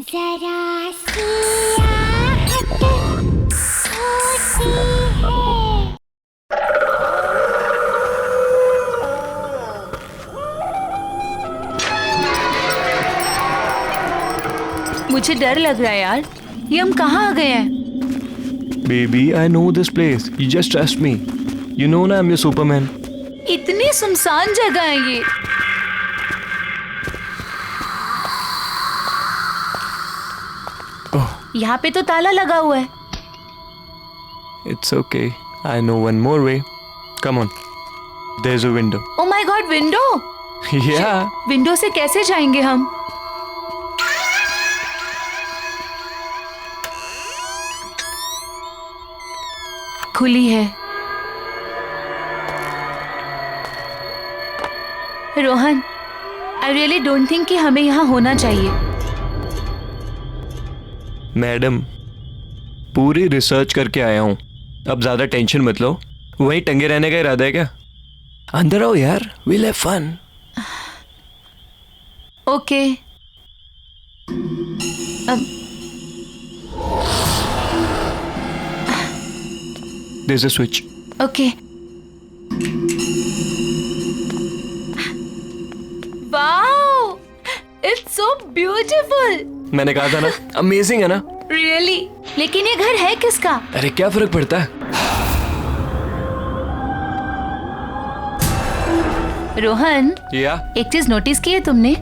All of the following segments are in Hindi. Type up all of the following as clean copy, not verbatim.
जरा सी आहट होती है। मुझे डर लग रहा है यार, ये हम कहाँ आ गए हैं? Baby, I know this place. You just trust me. You know ना I'm your Superman. इतनी सुनसान जगह है ये। Oh, यहाँ पे तो ताला लगा हुआ है। it's okay. I know one more way. Come on. There's a window. Oh my God, window! Yeah. Window से कैसे जाएंगे हम? खुली है। Rohan, I really don't think कि हमें यहाँ होना चाहिए। मैडम, पूरी रिसर्च करके आया हूँ। अब ज्यादा टेंशन मत लो। वहीं टंगे रहने का इरादा है क्या? अंदर आओ यार, we'll have fun. Okay. There's a switch. Okay. Wow, it's so beautiful. मैंने कहा था ना, अमेजिंग है ना? रियली? लेकिन ये घर है किसका? अरे क्या फर्क पड़ता है? रोहन, या एक चीज नोटिस की है तुमने?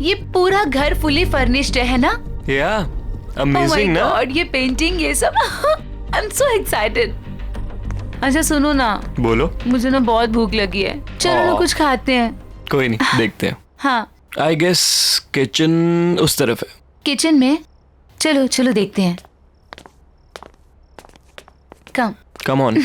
ये पूरा घर फुली फर्निश्ड है ना? या Oh अमेजिंग my ना? God, ये पेंटिंग, ये सब। I am so excited. अच्छा सुनो ना, बोलो। मुझे ना बहुत भूख लगी है, चलो ना कुछ खाते हैं। कोई नहीं, देखते हैं। हाँ, आई गेस किचन उस तरफ है। किचन में? चलो चलो देखते हैं। Come. Come on.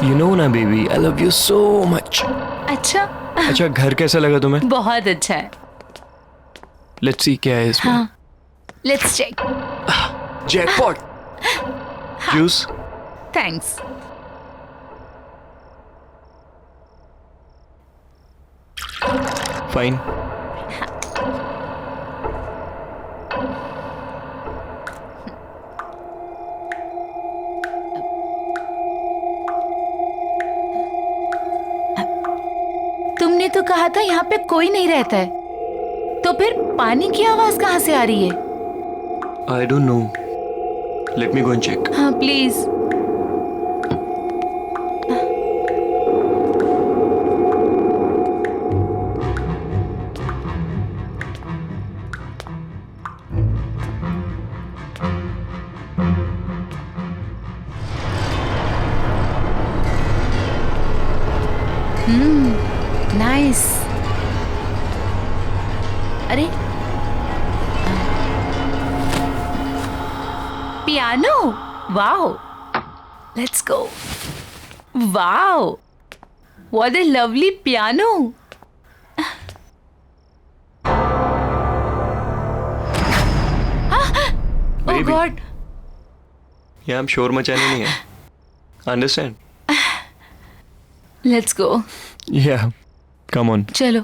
You know ना baby, I love you so much. अच्छा। अच्छा, घर कैसा लगा तुम्हें? बहुत अच्छा है। लेट्स सी क्या है इसमें। हाँ, let's check. Jackpot. Juice. Thanks. Fine. तुमने तो कहा था यहाँ पे कोई नहीं रहता है, तो फिर पानी की आवाज कहाँ से आ रही है? I don't know, let me go and check. हाँ प्लीज। नाइस। अरे piano, wow, let's go. Wow, what a lovely piano. Oh Baby. God. यहाँ हम शोर मचाने नहीं है, अंडरस्टैंड? Let's go. या कम ऑन। चलो।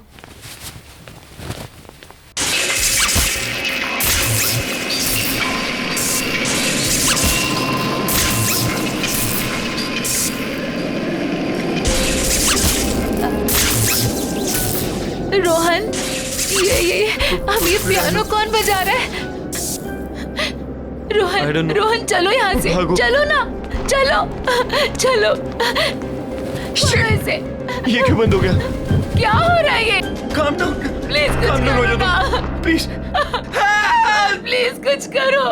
रोहन, ये अब ये पियानो कौन बजा रहा है? I don't Rohan, know. Rohan चलो यहाँ से, भागो। चलो ना, चलो चलो। छोड़ो इसे। ये क्यों बंद हो गया? क्या हो रहा है ये? Calm down. प्लीज कुछ काम डाउन हो करो जाओ ना। तुम, प्लीज। प्लीज कुछ करो।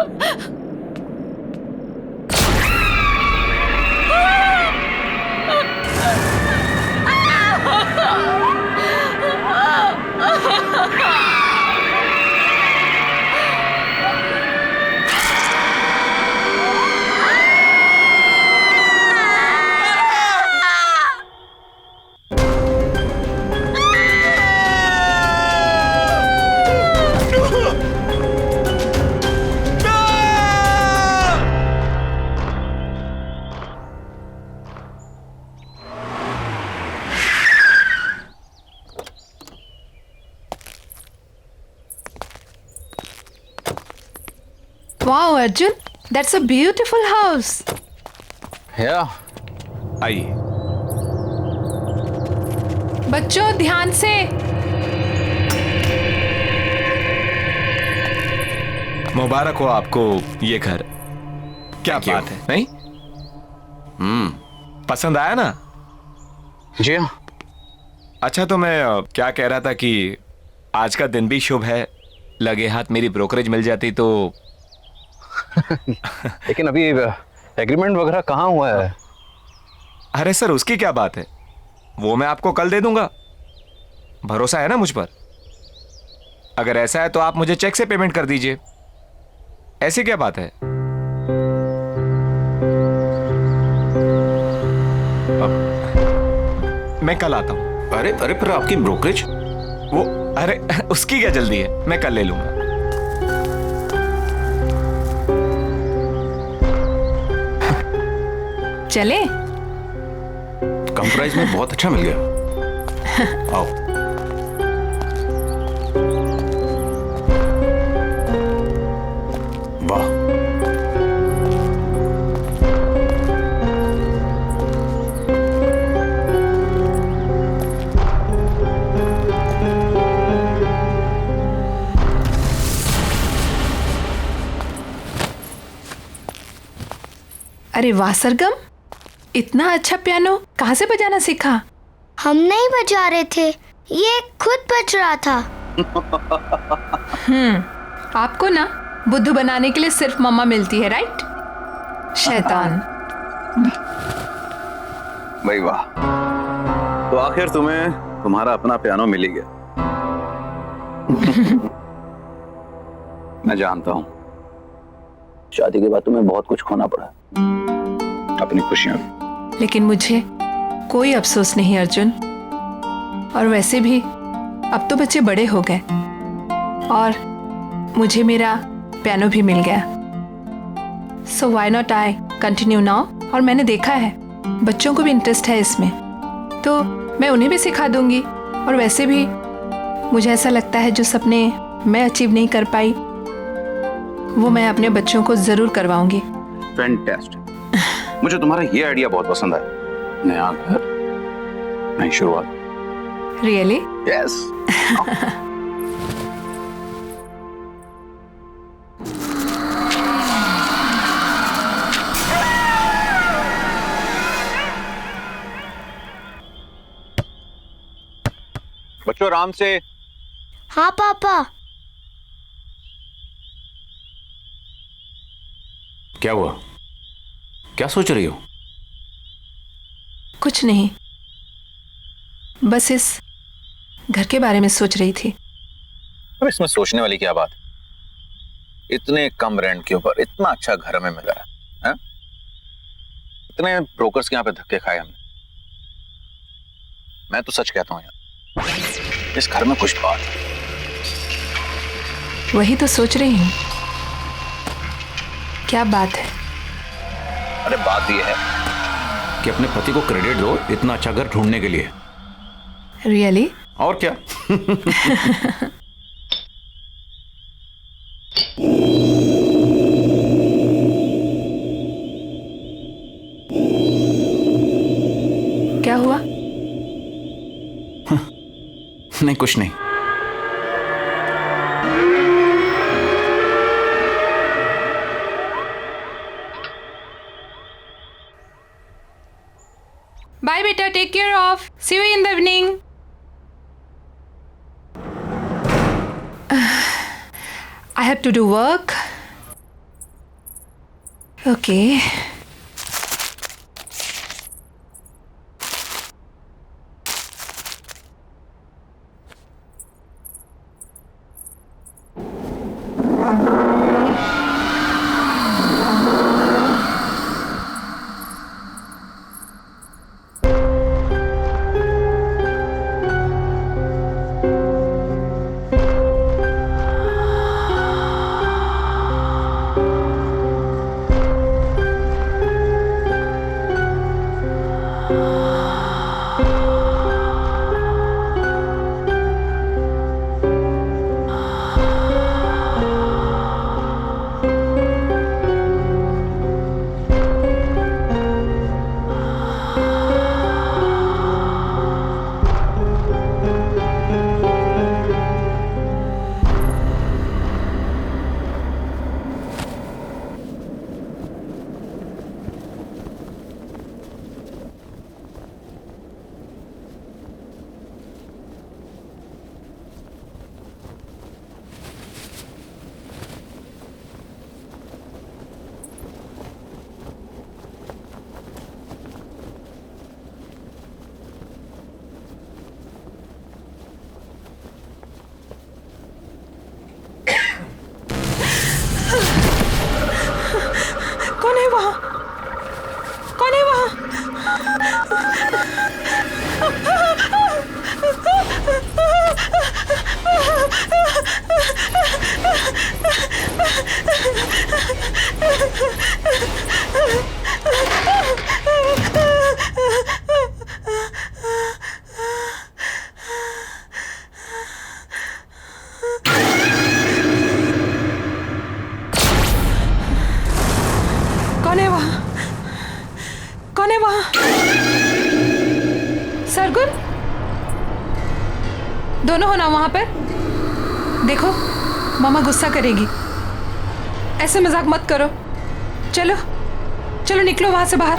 Wow Arjun, that's a beautiful house. आइए। बच्चों ध्यान से। मुबारक हो आपको ये घर। क्या बात है, नहीं? पसंद आया ना? जी हाँ। अच्छा, तो मैं क्या कह रहा था कि आज का दिन भी शुभ है, लगे हाथ मेरी ब्रोकरेज मिल जाती तो। लेकिन अभी एग्रीमेंट वगैरह कहाँ हुआ है? अरे सर, उसकी क्या बात है, वो मैं आपको कल दे दूंगा। भरोसा है ना मुझ पर? अगर ऐसा है तो आप मुझे चेक से पेमेंट कर दीजिए। ऐसी क्या बात है? मैं कल आता हूं। अरे अरे, पर आपकी ब्रोकरेज? वो अरे उसकी क्या जल्दी है, मैं कल ले लूंगा। चले? कम प्राइस में बहुत अच्छा मिल गया। आओ। वाह। अरे वाह सरगम, इतना अच्छा पियानो कहाँ से बजाना सीखा? हम नहीं बजा रहे थे, ये खुद बज रहा था। आपको ना बुद्धू बनाने के लिए सिर्फ मम्मा मिलती है, राइट? शैतान। भाई वाह, तो आखिर तुम्हें तुम्हारा अपना पियानो मिल ही गया। मैं जानता हूँ शादी के बाद तुम्हें बहुत कुछ खोना पड़ा, अपनी खुशियां भी। लेकिन मुझे कोई अफसोस नहीं अर्जुन। और वैसे भी अब तो बच्चे बड़े हो गए और मुझे मेरा पियानो भी मिल गया। So why not I continue now. और मैंने देखा है बच्चों को भी इंटरेस्ट है इसमें, तो मैं उन्हें भी सिखा दूंगी। और वैसे भी मुझे ऐसा लगता है जो सपने मैं अचीव नहीं कर पाई वो मैं अपने बच्चों को जरूर करवाऊंगी। फैंटास्टिक। मुझे तुम्हारा ये आइडिया बहुत पसंद आया। नया घर, नई शुरुआत। रियली? यस। बच्चों आराम से। हाँ पापा। क्या हुआ? क्या सोच रही हो? कुछ नहीं, बस इस घर के बारे में सोच रही थी। अब इसमें सोचने वाली क्या बात है? इतने कम रेंट के ऊपर इतना अच्छा घर हमें मिला है? इतने ब्रोकर्स के यहाँ पे धक्के खाए हमने। मैं तो सच कहता हूँ यार, इस घर में कुछ बात है। वही तो सोच रही हूँ, क्या बात है? अरे बात यह है कि अपने पति को क्रेडिट दो इतना अच्छा घर ढूंढने के लिए। रियली? और क्या। क्या हुआ? नहीं, कुछ नहीं। बाय बेटा, take care of, see you in the evening. I have to do work. Okay. कौन है वहां? कौन है वहां? सरगुन, दोनों हो ना वहां पर? देखो, मामा गुस्सा करेगी। ऐसे मजाक मत करो। चलो चलो निकलो वहां से बाहर।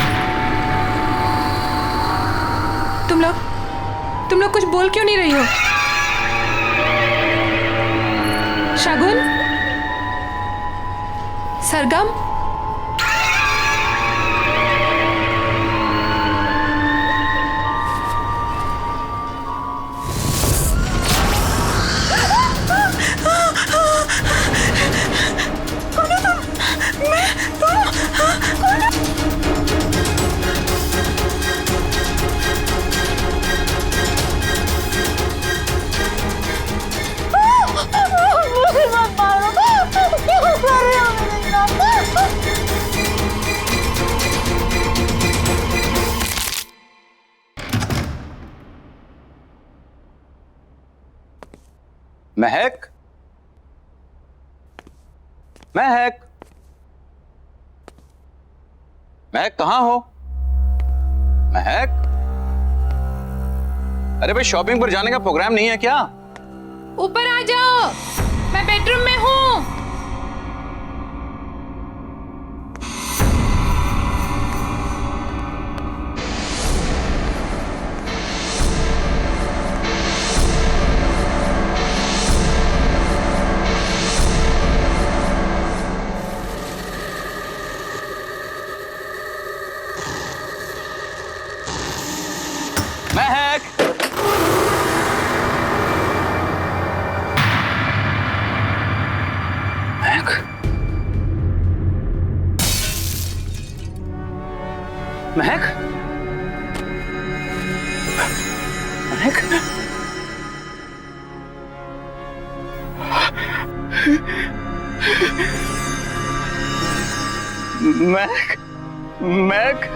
तुम लोग कुछ बोल क्यों नहीं रही हो? शगुन, सरगम, महक, महक, महक कहाँ हो? महक, अरे भाई शॉपिंग पर जाने का प्रोग्राम नहीं है क्या? ऊपर आ जाओ, मैं बेडरूम में हूँ। महक, महक, महक, महक, महक,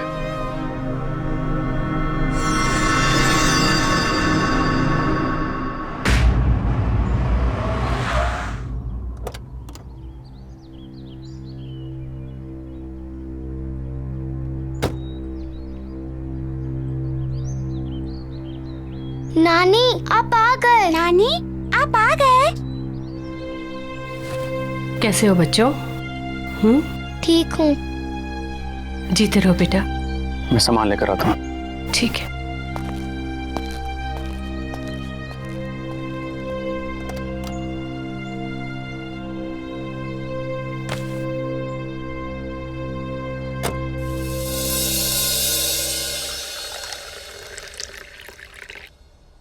नानी आप आ गए। नानी आप आ गए। कैसे हो बच्चों? ठीक हूँ। जीते रहो बेटा। मैं सामान लेकर आता हूँ। ठीक है।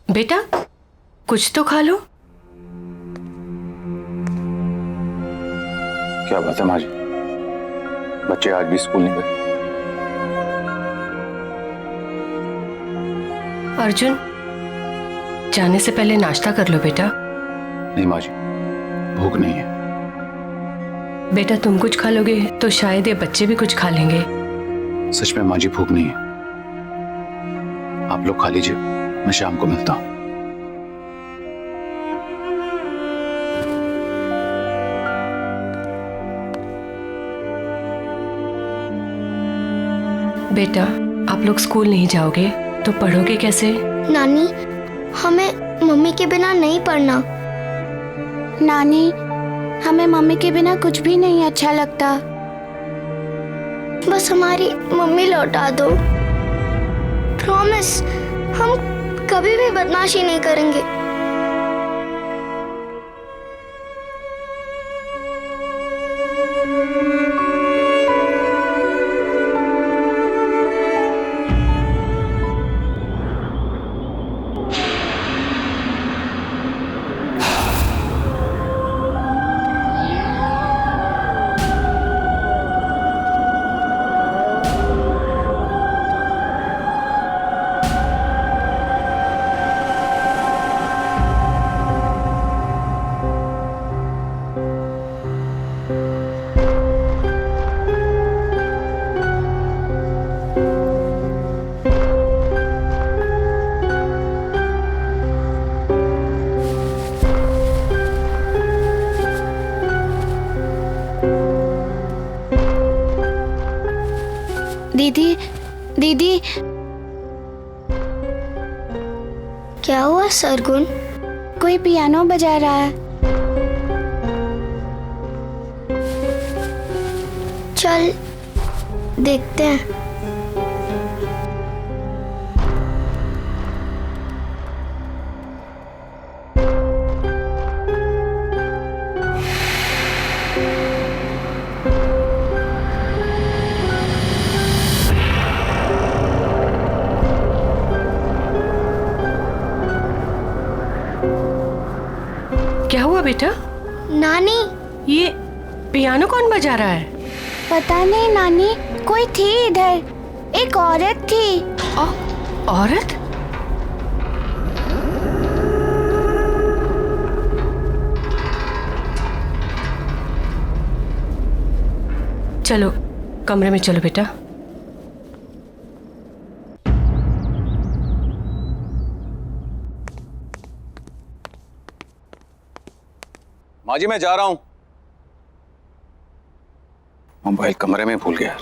बेटा कुछ तो खा लो। क्या बात है माँ जी, बच्चे आज भी स्कूल नहीं गए? अर्जुन, जाने से पहले नाश्ता कर लो बेटा। नहीं माँ जी, भूख नहीं है। बेटा तुम कुछ खा लोगे तो शायद ये बच्चे भी कुछ खा लेंगे। सच में माँ जी भूख नहीं है। आप लोग खा लीजिए, मैं शाम को मिलता हूँ। बेटा आप लोग स्कूल नहीं जाओगे तो पढ़ोगे कैसे? नानी हमें मम्मी के बिना नहीं पढ़ना। नानी हमें मम्मी के बिना कुछ भी नहीं अच्छा लगता। बस हमारी मम्मी लौटा दो। प्रॉमिस, हम कभी भी बदमाशी नहीं करेंगे। दीदी दीदी, क्या हुआ सरगुण? कोई पियानो बजा रहा है। चल देखते हैं। क्या हुआ बेटा? नानी, ये पियानो कौन बजा रहा है? पता नहीं नानी, कोई थी इधर, एक औरत थी। औरत? चलो कमरे में चलो बेटा। माँ जी मैं जा रहा हूं। मोबाइल कमरे में भूल गया।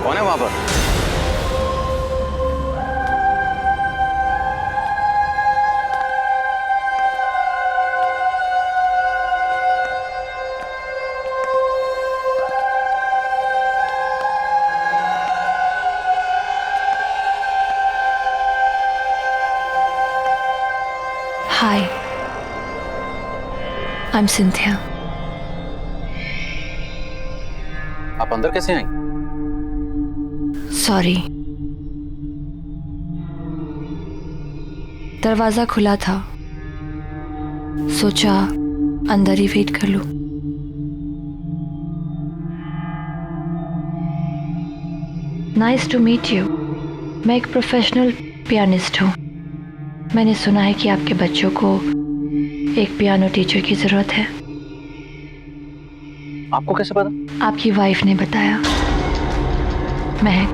कौन है वहां पर? Hi, I'm Cynthia. आप अंदर कैसे आई? Sorry. दरवाजा खुला था, सोचा अंदर ही वेट कर लूं। Nice to meet you. मैं एक प्रोफेशनल पियानिस्ट हूँ। मैंने सुना है कि आपके बच्चों को एक पियानो टीचर की जरूरत है। आपको कैसे पता? आपकी वाइफ ने बताया। महक,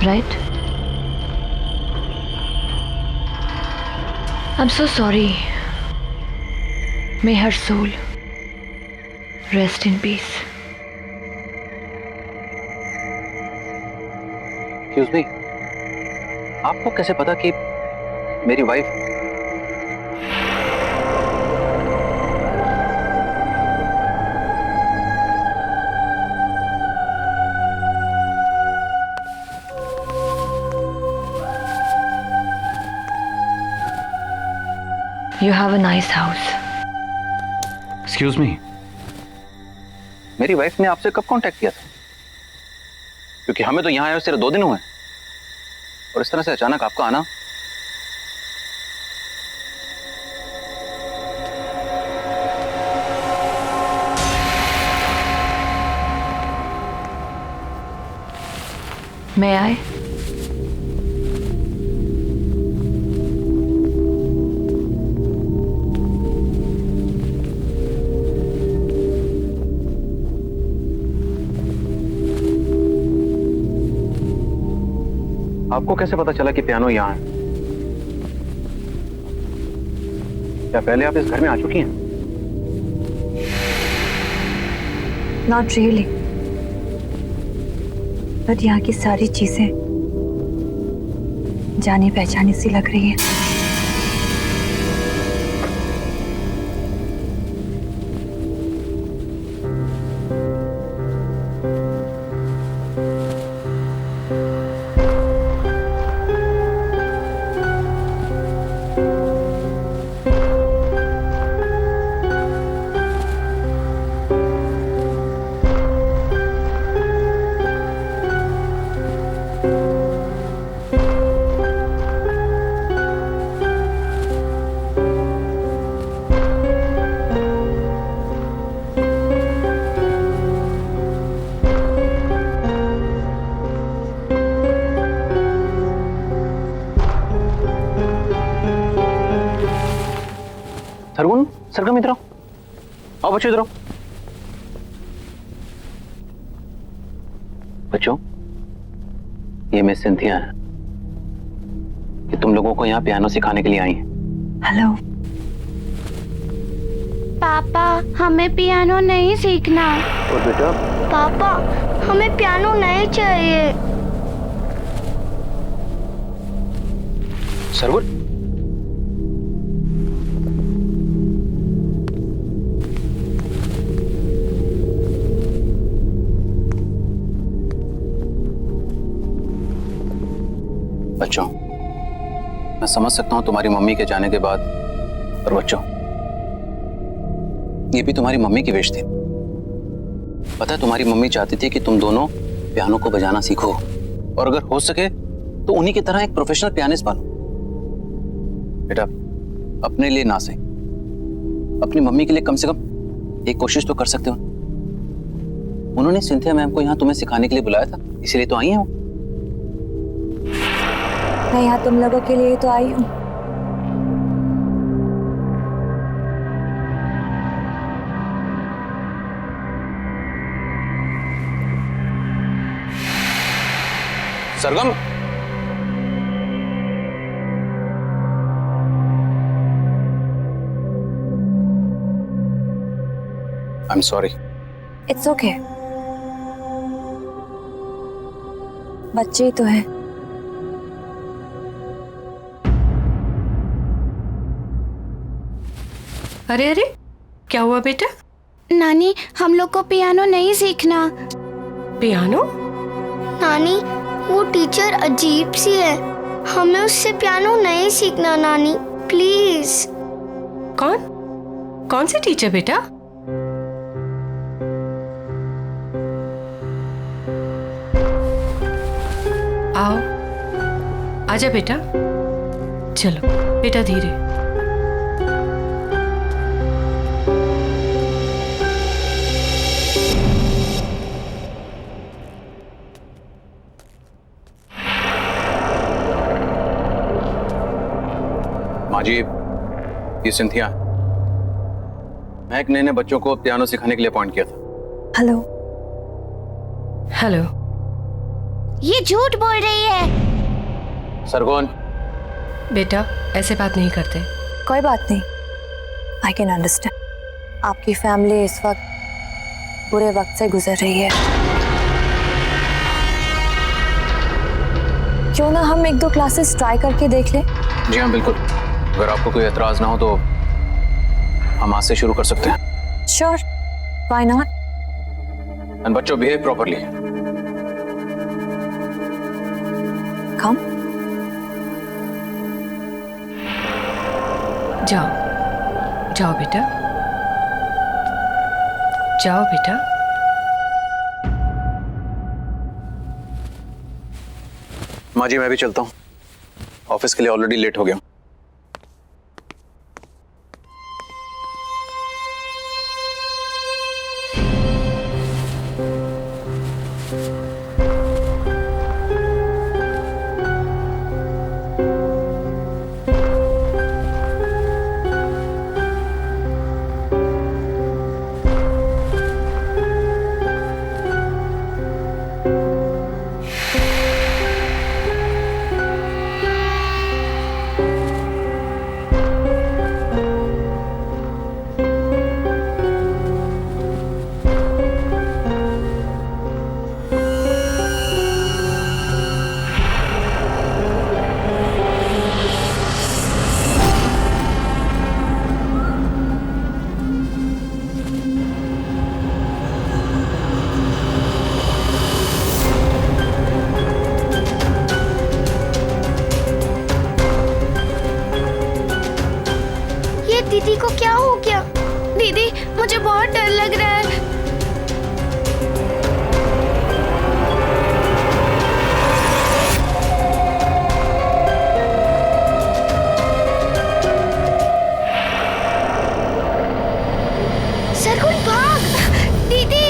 right? I'm so sorry. May her soul rest in peace. Excuse me. आपको कैसे पता कि मेरी wife? You have a nice house. Excuse me, मेरी वाइफ ने आपसे कब कांटेक्ट किया था? क्योंकि हमें तो यहाँ आए सिर्फ 2 दिन हुए और इस तरह से अचानक आपका आना। May I? आपको कैसे पता चला कि पियानो यहाँ है? क्या पहले आप इस घर में आ चुकी हैं? Not really. बट यहाँ की सारी चीजें जानी पहचानी सी लग रही है। सरगुण, सरगम इधर आओ। आओ बच्चों इधर आओ। बच्चों, ये मिस सिंथिया है। कि तुम लोगों को यहाँ पियानो सिखाने के लिए आई हैं। हेलो। पापा हमें पियानो नहीं सीखना। और बेटा पापा हमें पियानो नहीं चाहिए। सरवण, बच्चों, मैं समझ सकता हूं तुम्हारी मम्मी के जाने के बाद, पर बच्चों ये भी तुम्हारी मम्मी की विश थी। पता है तुम्हारी मम्मी चाहती थी कि तुम दोनों पियानो को बजाना सीखो और अगर हो सके तो उन्हीं की तरह एक प्रोफेशनल पियानिस्ट बनो। बेटा अपने लिए ना सही, अपनी मम्मी के लिए कम से कम एक कोशिश तो कर सकते हो। उन्होंने सिंथिया मैम को यहाँ तुम्हें सिखाने के लिए बुलाया था, इसीलिए तो आई हैं वो। मैं यहाँ तुम लोगों के लिए तो आई हूँ। Sargam, I am sorry. It's okay, बच्चे ही तो हैं। अरे अरे, क्या हुआ बेटा? नानी हम लोग को पियानो नहीं सीखना। पियानो? नानी वो टीचर अजीब सी है, हमें उससे पियानो नहीं सीखना नानी, प्लीज। कौन? कौन सी टीचर बेटा? आओ, आजा बेटा। चलो बेटा धीरे। माँ जी, ये सिंथिया, महक ने बच्चों को पियानो सिखाने के लिए अपॉइंट किया था। हेलो। हेलो। ये झूठ बोल रही है। सरगोन, बेटा ऐसे बात नहीं करते। कोई बात नहीं, आई कैन अंडरस्टैंड। आपकी फैमिली इस वक्त बुरे वक्त से गुजर रही है। क्यों ना हम 1-2 क्लासेस ट्राई करके देख लें? जी हाँ बिल्कुल, अगर आपको कोई एतराज ना हो तो हम आज से शुरू कर सकते हैं। Sure, why not. एंड बच्चों बिहेव प्रॉपर्ली। कम। जाओ जाओ बेटा, जाओ बेटा। माँ जी मैं भी चलता हूँ, ऑफिस के लिए ऑलरेडी लेट हो गया। दीदी को क्या हो गया? दीदी मुझे बहुत डर लग रहा है। सरगुन भाग, दीदी।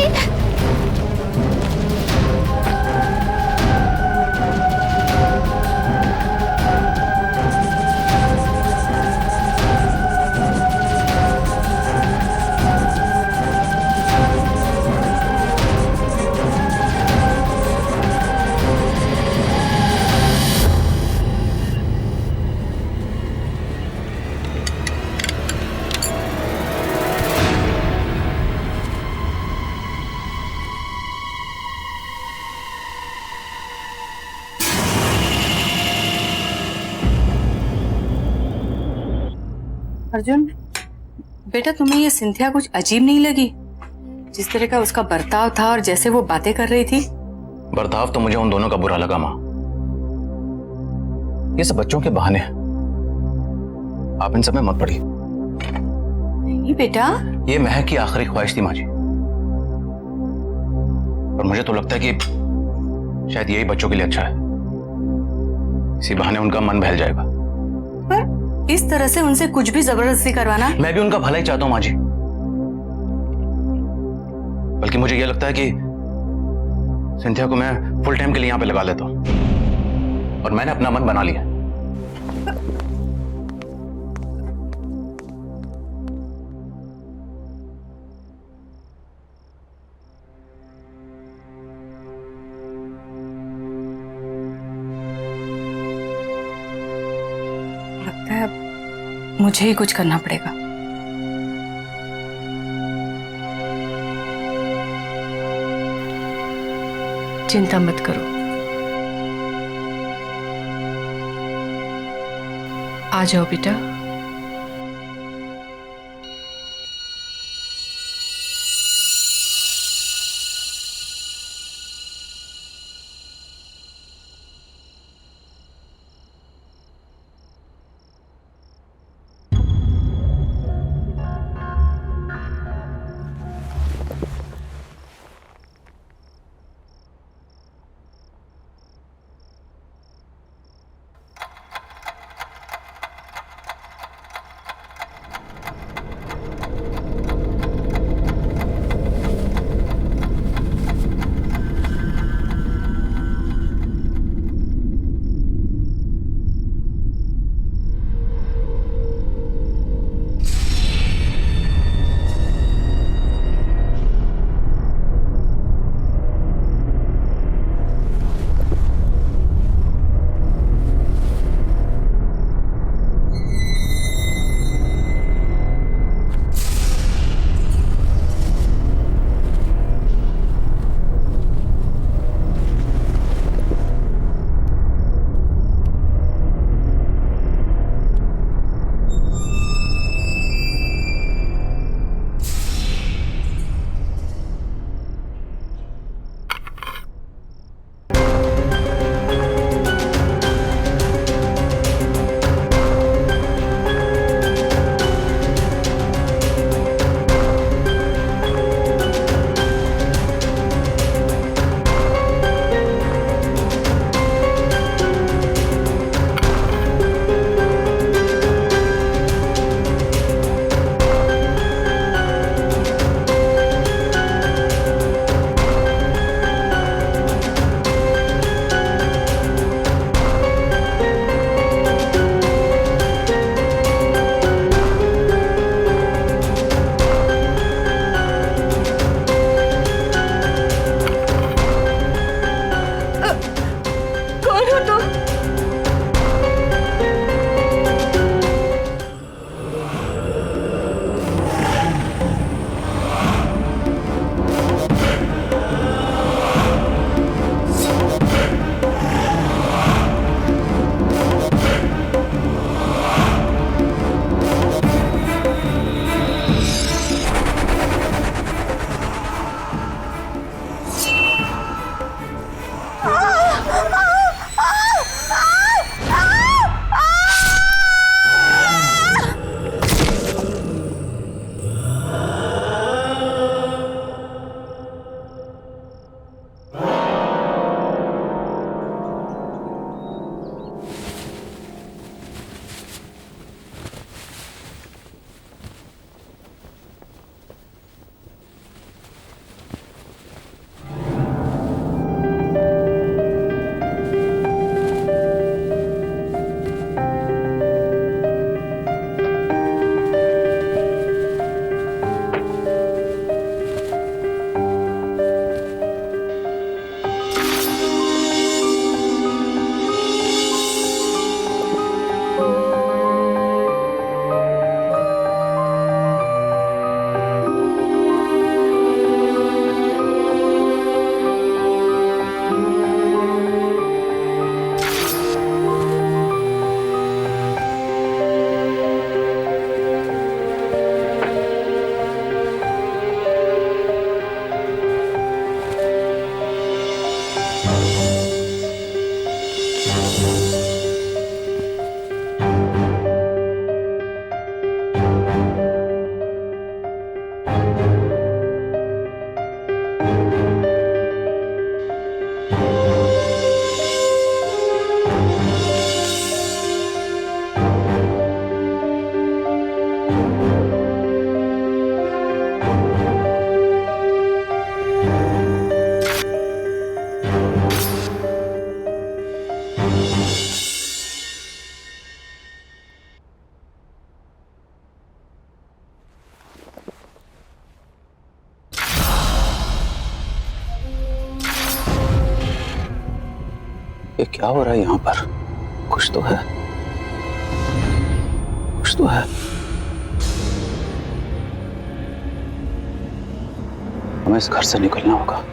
अर्जुन, बेटा तुम्हें ये सिंथिया कुछ अजीब नहीं लगी? जिस तरह का उसका बर्ताव था और जैसे वो बातें कर रही थी। बर्ताव तो मुझे उन दोनों का बुरा लगा माँ। ये सब बच्चों के बहाने हैं, आप इन सब में मत पड़िए। नहीं बेटा, ये महक की आखिरी ख्वाहिश थी माँ जी, और मुझे तो लगता है कि शायद यही बच्चों के लिए अच्छा है। इसी बहाने उनका मन बहल जाएगा। पर इस तरह से उनसे कुछ भी जबरदस्ती करवाना। मैं भी उनका भला ही चाहता हूं माँ जी, बल्कि मुझे यह लगता है कि सिंथिया को मैं फुल टाइम के लिए यहां पे लगा लेता हूं, और मैंने अपना मन बना लिया। लगता है मुझे ही कुछ करना पड़ेगा। चिंता मत करो, आ जाओ बेटा। क्या हो रहा है यहाँ पर? कुछ तो है, कुछ तो है। हमें इस घर से निकलना होगा।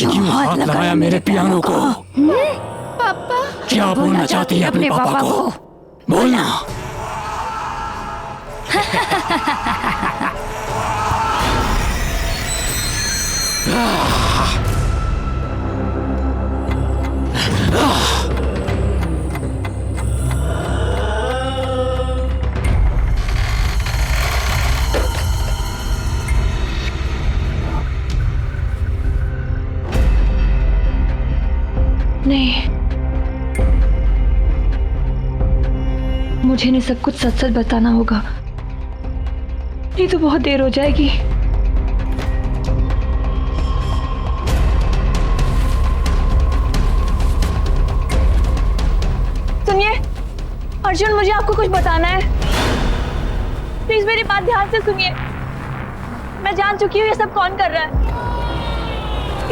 क्यों हाथ लगाया मेरे पियानो को? पापा क्या बोलना चाहती है अपने पापा को? बोलना। नहीं, मुझे इन्हें सब कुछ सच सच बताना होगा, नहीं तो बहुत देर हो जाएगी। सुनिए अर्जुन, मुझे आपको कुछ बताना है। प्लीज मेरी बात ध्यान से सुनिए। मैं जान चुकी हूँ ये सब कौन कर रहा है।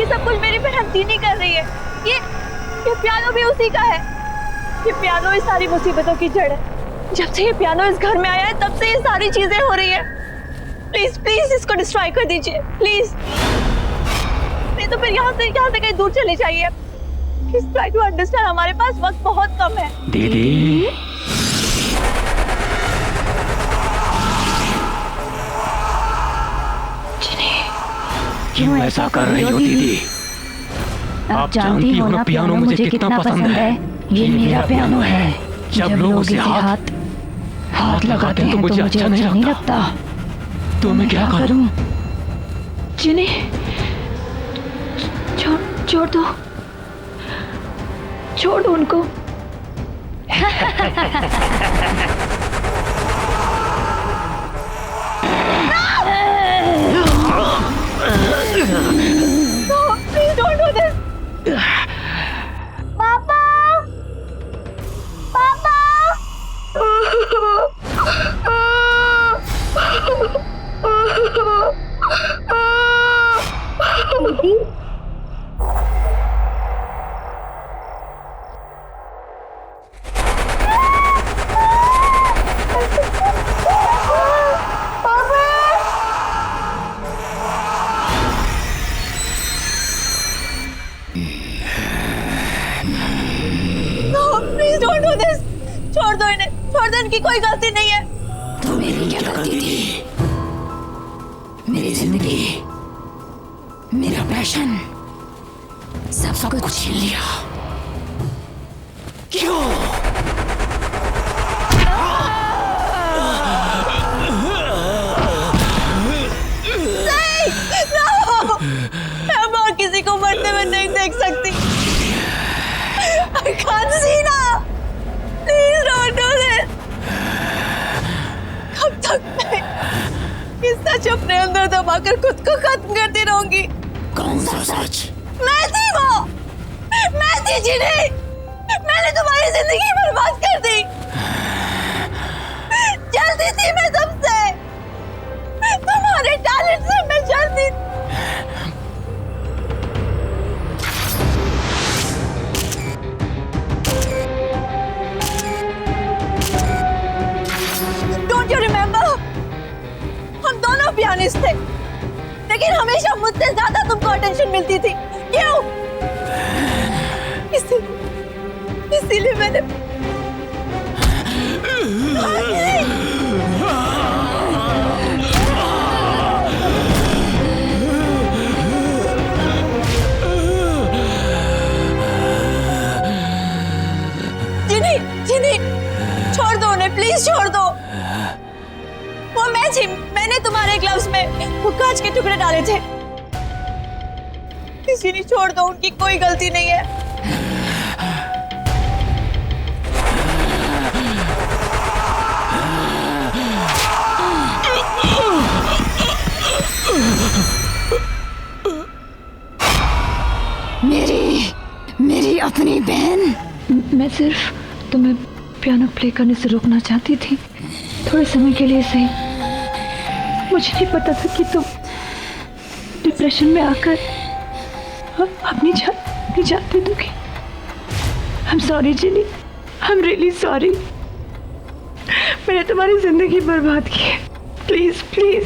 ये सब कुछ मेरी बहन दीनी कर रही है। ये पियानो भी उसी का है। ये पियानो इस सारी मुसीबतों की जड़ है। जब से ये पियानो इस घर में आया है तब से ये सारी चीजें हो रही है। प्लीज प्लीज इसको डिस्ट्रॉय कर दीजिए प्लीज, नहीं तो फिर यहाँ से कहीं दूर चले जाइए। प्लीज ट्राई टू अंडरस्टैंड, हमारे पास वक्त बहुत कम है। दीदी क्यों ऐसा कर रही हो दीदी? आप जानती हो ना पियानो मुझे कितना पसंद है। ये मेरा पियानो है। जब लोग उसे हाथ लगाते हैं तो मुझे अच्छा नहीं लगता। तो मैं क्या करूं? जिन्हें छोड़ दो उनको। No, please don't do this. पापा, पापा। दीदी, प्लीज डोंट डू दिस। छोड़ दो इन्हें, छोड़ दो, इनकी कोई गलती नहीं है। तो मेरी क्या गलती थी? मेरी जिंदगी, मेरा पैशन, सब कुछ छीन लिया। क्यों? मैं और किसी को मरते हुए नहीं देख सकती। I can't see now. Please don't do this. कब तक मैं इस सच अपने अंदर दबाकर खुद को खत्म करती रहूंगी? कौन सा सच? मैं थी वो, मैं थी जिन्हें मैंने तुम्हारी जिंदगी बर्बाद कर दी। जलती थी मैं सबसे, तुम्हारे टैलेंट से मैं जलती थी। Don't you remember? हम दोनों पियानिस्ट थे, लेकिन हमेशा मुझसे ज्यादा तुमको अटेंशन मिलती थी। क्यों? इसीलिए मैंने जिनी, छोड़ दो उन्हें, प्लीज छोड़ दो। वो मैं थी, मैंने तुम्हारे ग्लव्स में वो कांच के टुकड़े डाले थे। जिनी, छोड़ दो, उनकी कोई गलती नहीं है। मेरी अपनी बहन। मैं सिर्फ तुम्हें पियानो प्ले करने से रोकना चाहती थी, थोड़े समय के लिए सही। मुझे नहीं पता था कि तुम डिप्रेशन में आकर अपनी जान दे दोगी। I'm sorry Jini, I'm really sorry। मैंने तुम्हारी जिंदगी बर्बाद की है। प्लीज प्लीज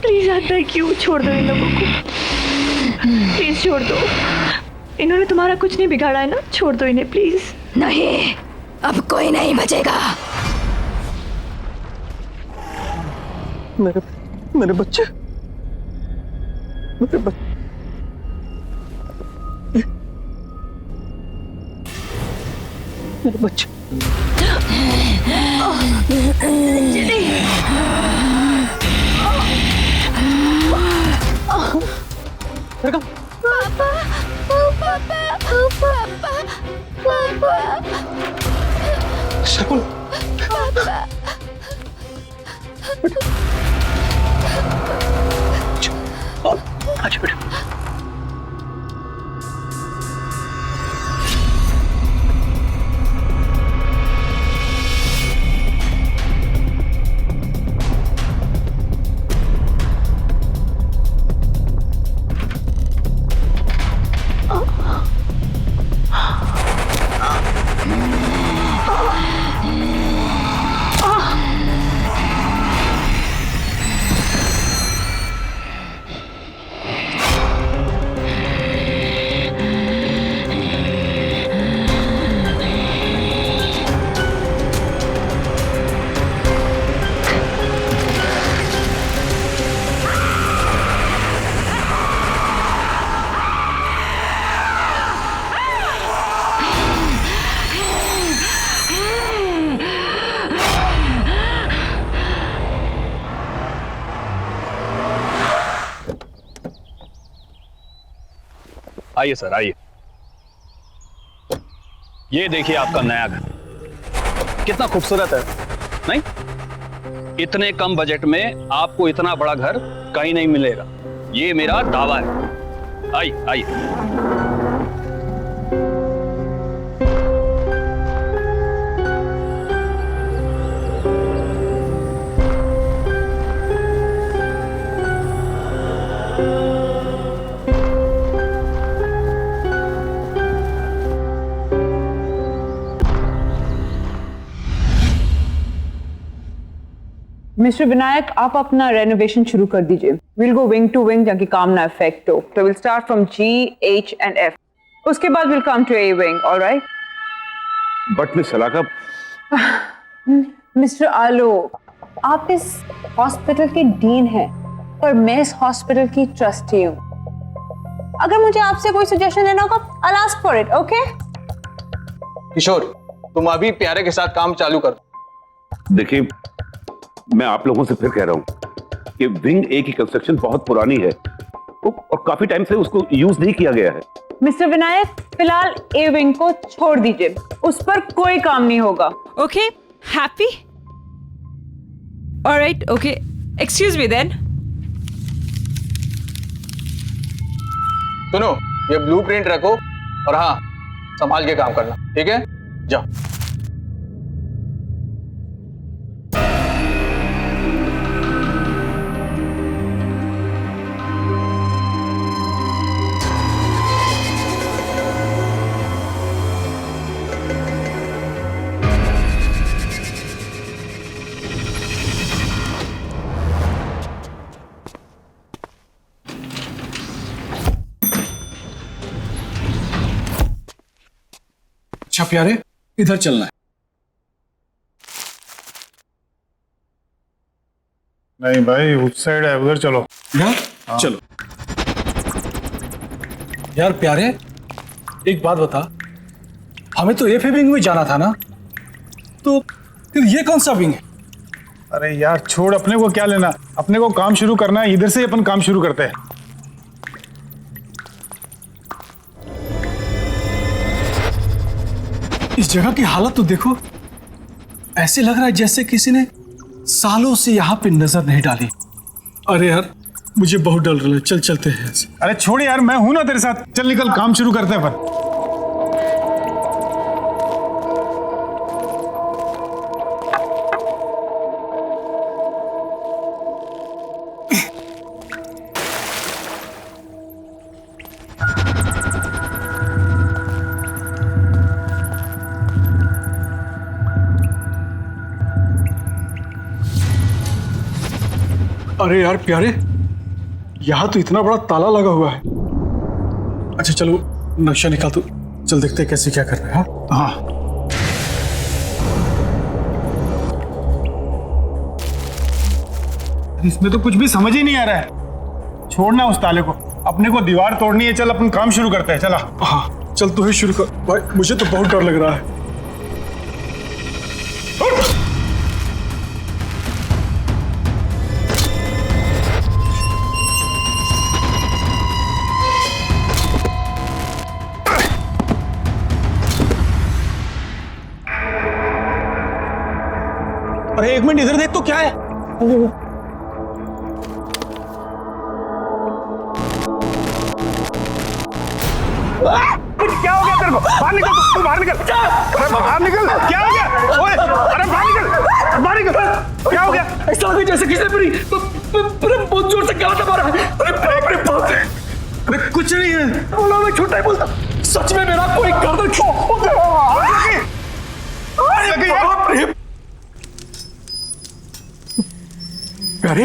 प्लीज आता है, क्यों? छोड़ दो इन लोगों को, प्लीज छोड़ दो। इन्होंने तुम्हारा कुछ नहीं बिगाड़ा है ना, छोड़ दो इन्हें प्लीज। नहीं, अब कोई नहीं बचेगा। मेरे बच्चे, मेरे बच्चे, मेरे बच्चे। शकुन, अच्छा बेटा। आइए सर, आइए। ये देखिए आपका नया घर, कितना खूबसूरत है, नहीं? इतने कम बजट में आपको इतना बड़ा घर कहीं नहीं मिलेगा, ये मेरा दावा है। आइए आइए। मिस्टर विनायक, आप अपना रेनोवेशन शुरू कर दीजिए। Will go wing to wing ताकि काम ना इफेक्ट हो। तो will start from G, H and F। उसके बाद will come to A wing, alright? But miss Salaka, mister Alok, आप इस हॉस्पिटल के डीन हैं और मैं इस हॉस्पिटल की ट्रस्टी हूँ। अगर मुझे आपसे कोई सजेशन लेना होगा, I'll ask for it, okay? किशोर, तुम अभी प्यारे के साथ काम चालू कर। देखिए, मैं आप लोगों से फिर कह रहा हूं कि विंग ए की कंस्ट्रक्शन बहुत पुरानी है और काफी टाइम से उसको यूज नहीं किया गया है। मिस्टर विनायक, फिलहाल ए विंग को छोड़ दीजिए, उस पर कोई काम नहीं होगा। Okay, happy? All right, okay. Excuse me then. सुनो, ये ब्लूप्रिंट रखो और हाँ, संभाल के काम करना, ठीक है? जाओ। अच्छा प्यारे, इधर चलना है। नहीं भाई, उस साइड है, उधर चलो। हाँ। चलो। यार प्यारे, एक बात बता, हमें तो एफ विंग में जाना था ना, तो फिर ये कौन सा विंग है? अरे यार छोड़, अपने को क्या लेना, अपने को काम शुरू करना है, इधर से अपन काम शुरू करते हैं। इस जगह की हालत तो देखो, ऐसे लग रहा है जैसे किसी ने सालों से यहाँ पे नजर नहीं डाली। अरे यार, मुझे बहुत डर रहा है, चल चलते हैं। अरे छोड़ यार, मैं हूं ना तेरे साथ, चल निकल, काम शुरू करते हैं अपन। अरे यार प्यारे, यहाँ तो इतना बड़ा ताला लगा हुआ है। अच्छा चलो, नक्शा निकाल, तो चल देखते हैं कैसे क्या करना है। हाँ इसमें तो कुछ भी समझ ही नहीं आ रहा है। छोड़ना उस ताले को, अपने को दीवार तोड़नी है। चल अपन काम शुरू करते हैं, चला। हाँ चल, तू ही शुरू कर भाई, मुझे तो बहुत डर लग रहा है। अरे एक मिनट इधर देख तो, क्या है? क्या हो गया तेरे को? बाहर निकल, तू बाहर निकल। अरे बाहर निकल, क्या हो गया? ओए, अरे बाहर निकल, बाहर निकल। क्या हो गया? ऐसा लगा जैसे किसी ने बहुत जोर से गला मारा है। अरे बाप रे, अरे कुछ नहीं है, बोला मैं छोटा ही बोलता, सच में मेरा कोई गर्दन प्यारे,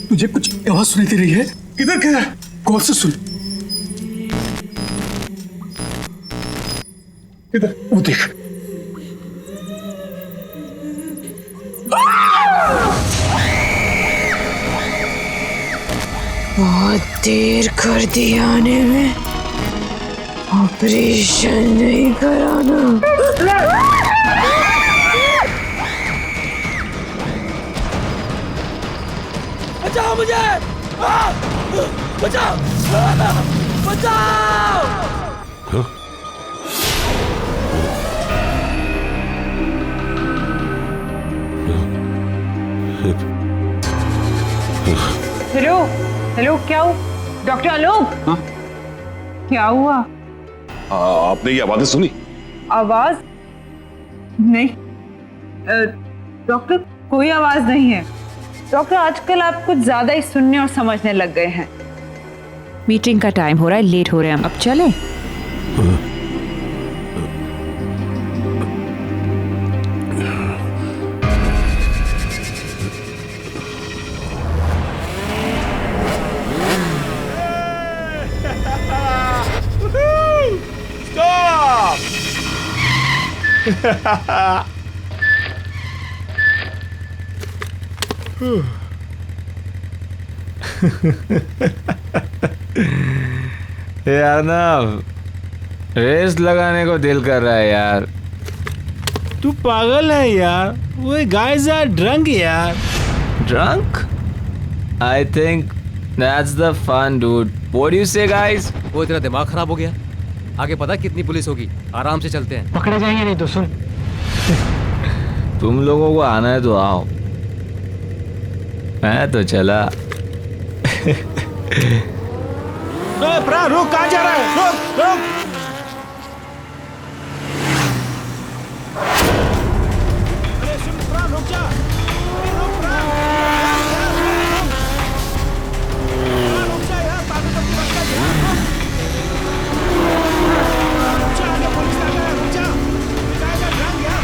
तुझे कुछ आवाज सुनी दे रही है? किधर किधर? कौन से सुन? इधर, वो देख। बहुत देर कर दी आने में, ऑपरेशन नहीं कराना। बचाओ मुझे, बचाओ, बचाओ। हेलो हेलो, क्या हुआ? डॉक्टर आलोक, क्या हुआ? आपने ये आवाजें सुनी? आवाज नहीं डॉक्टर, कोई आवाज नहीं है। डॉक्टर, आजकल आप कुछ ज्यादा ही सुनने और समझने लग गए हैं। मीटिंग का टाइम हो रहा है, लेट हो रहे हैं हम, अब चलें? यार ना रेस लगाने को दिल कर रहा है यार। तू पागल है यार, वो गाइस आर ड्रंक यार। Drunk? I think that's the fun dude. What do you say guys? वो तेरा दिमाग खराब हो गया? आगे पता कितनी पुलिस होगी, आराम से चलते हैं। पकड़े जाएंगे नहीं तो सुन। तुम लोगों को आना है तो आओ, मैं तो चला। प्रा रुक, कहाँ जा रहा है? रुक रुक। अरे सुन प्रा, रुक जा। रुक प्रा। रुक जा यार, पागल कब की बात कर रहा है? रुक जा, आगे पुलिस आ गया, रुक जा। जाएगा ड्रंक यार,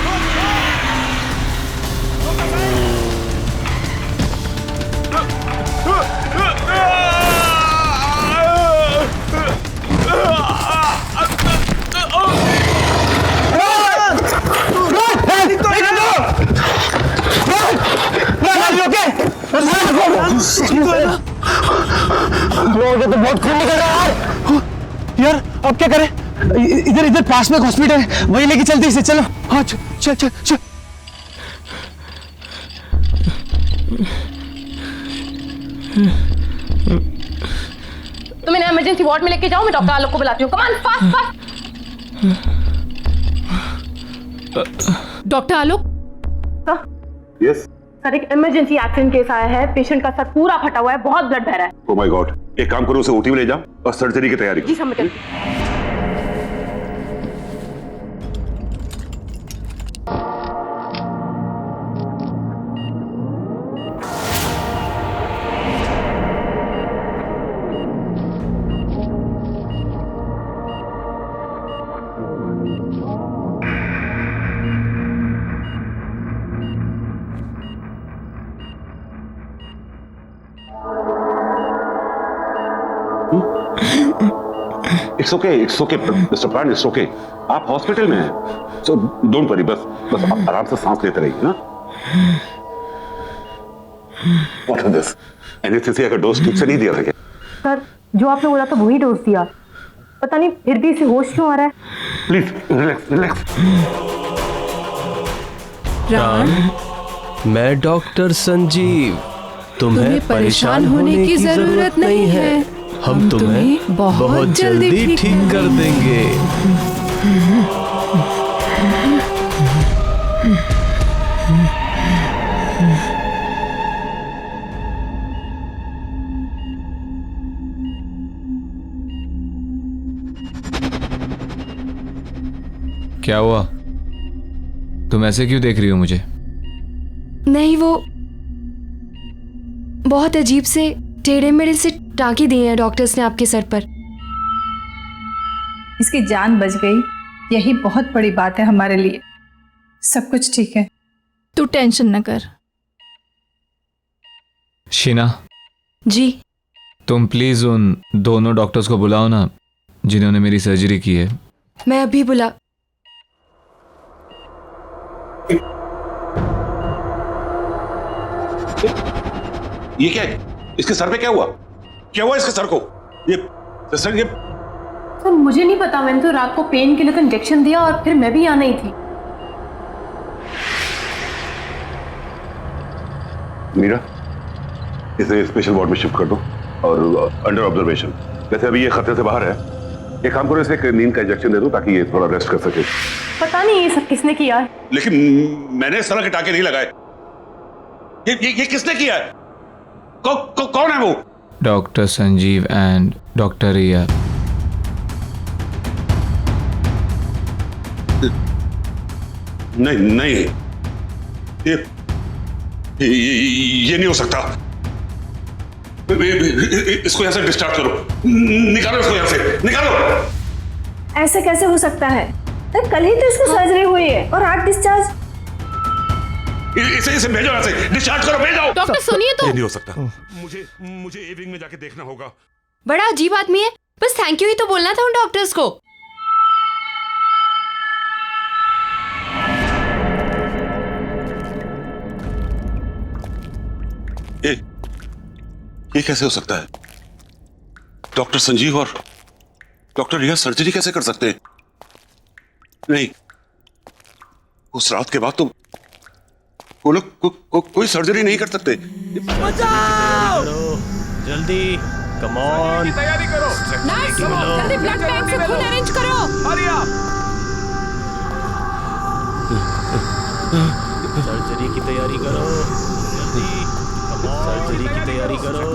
रुक भाई। तो बहुत खून निकल रहा है यार। अब क्या करें? इधर इधर पास में हॉस्पिटल है, वहीं लेके चलते इसे। चलो हाँ चल चल चल। तुम इन्हें इमरजेंसी वार्ड में लेके जाओ, मैं डॉक्टर आलोक को बुलाती हूँ। Come on fast fast. Doctor Alok. Yes sir, एक इमरजेंसी एक्सीडेंट केस आया है। पेशेंट का सर पूरा फटा हुआ है, बहुत ब्लड बह रहा है। ओह माय गॉड, एक काम करो, उसे ओटी में ले जाओ और सर्जरी की तैयारी करो। जी समझ गई। इट्स ओके मिस्टर प्राण, इट्स ओके। आप हॉस्पिटल में हैं, सो डोंट वरी। बस आप आराम से सांस लेते रहिए ना। What is this? एनेस्थीसिया का डोज ठीक से नहीं दिया था क्या? सर, जो आपने बोला था वही डोज दिया, पता नहीं फिर भी इसे होश क्यों आ रहा है। Please relax relax. प्राण, मैं डॉक्टर संजीव। तुम्हें परेशान होने की जरूरत नहीं है। हम तुम्हें बहुत जल्दी ठीक कर देंगे। क्या हुआ? तुम ऐसे क्यों देख रही हो मुझे? नहीं, वो बहुत अजीब से टेढ़े मेढ़े से टाँकी दी है डॉक्टर्स ने आपके सर पर। इसकी जान बच गई, यही बहुत बड़ी बात है हमारे लिए। सब कुछ ठीक है, तू टेंशन न कर। शीना जी, तुम प्लीज उन दोनों डॉक्टर्स को बुलाओ ना जिन्होंने मेरी सर्जरी की है। मैं अभी बुला। ये क्या है? इसके सर पे क्या हुआ? क्या हुआ इसके सर को? ये सर मुझे नहीं पता, मैंने तो रात को पेन किलर का इंजेक्शन दिया और फिर मैं भी यहाँ नहीं थी। मीरा, इसे स्पेशल वार्ड में शिफ्ट कर दो और अंडर ऑब्जर्वेशन। वैसे अभी ये खतरे से बाहर है। एक काम करो, इसे एक नींद का इंजेक्शन दे दो ताकि ये थोड़ा रेस्ट कर सके। पता नहीं ये सब किसने किया है। लेकिन मैंने इस तरह के टाके नहीं लगाए। ये किसने किया है? कौन है वो? डॉक्टर संजीव एंड डॉक्टर रिया। नहीं, ये नहीं हो सकता। इसको यहां से डिस्चार्ज करो, निकालो इसको यहां से, निकालो। ऐसे कैसे हो सकता है? कल ही तो इसको सर्जरी हुई है और आज डिस्चार्ज। इसे भेजो यहां से, डिस्चार्ज करो, भेजो। डॉक्टर सुनिए तो। ये नहीं हो सकता। मुझे ए विंग में जाके देखना होगा। बड़ा अजीब आदमी है, बस थैंक यू ही तो बोलना था उन डॉक्टर्स को। ये कैसे हो सकता है? डॉक्टर संजीव और डॉक्टर रिया सर्जरी कैसे कर सकते हैं? नहीं, उस रात के बाद तो वो लोग कोई सर्जरी नहीं कर सकते। बचाओ! जल्दी, कम ऑन। तैयारी करो। जल्दी ब्लड बैंक से खून अरेंज करो। हरी आप। सर्जरी की तैयारी करो। जल्दी, कम ऑन। सर्जरी की तैयारी करो।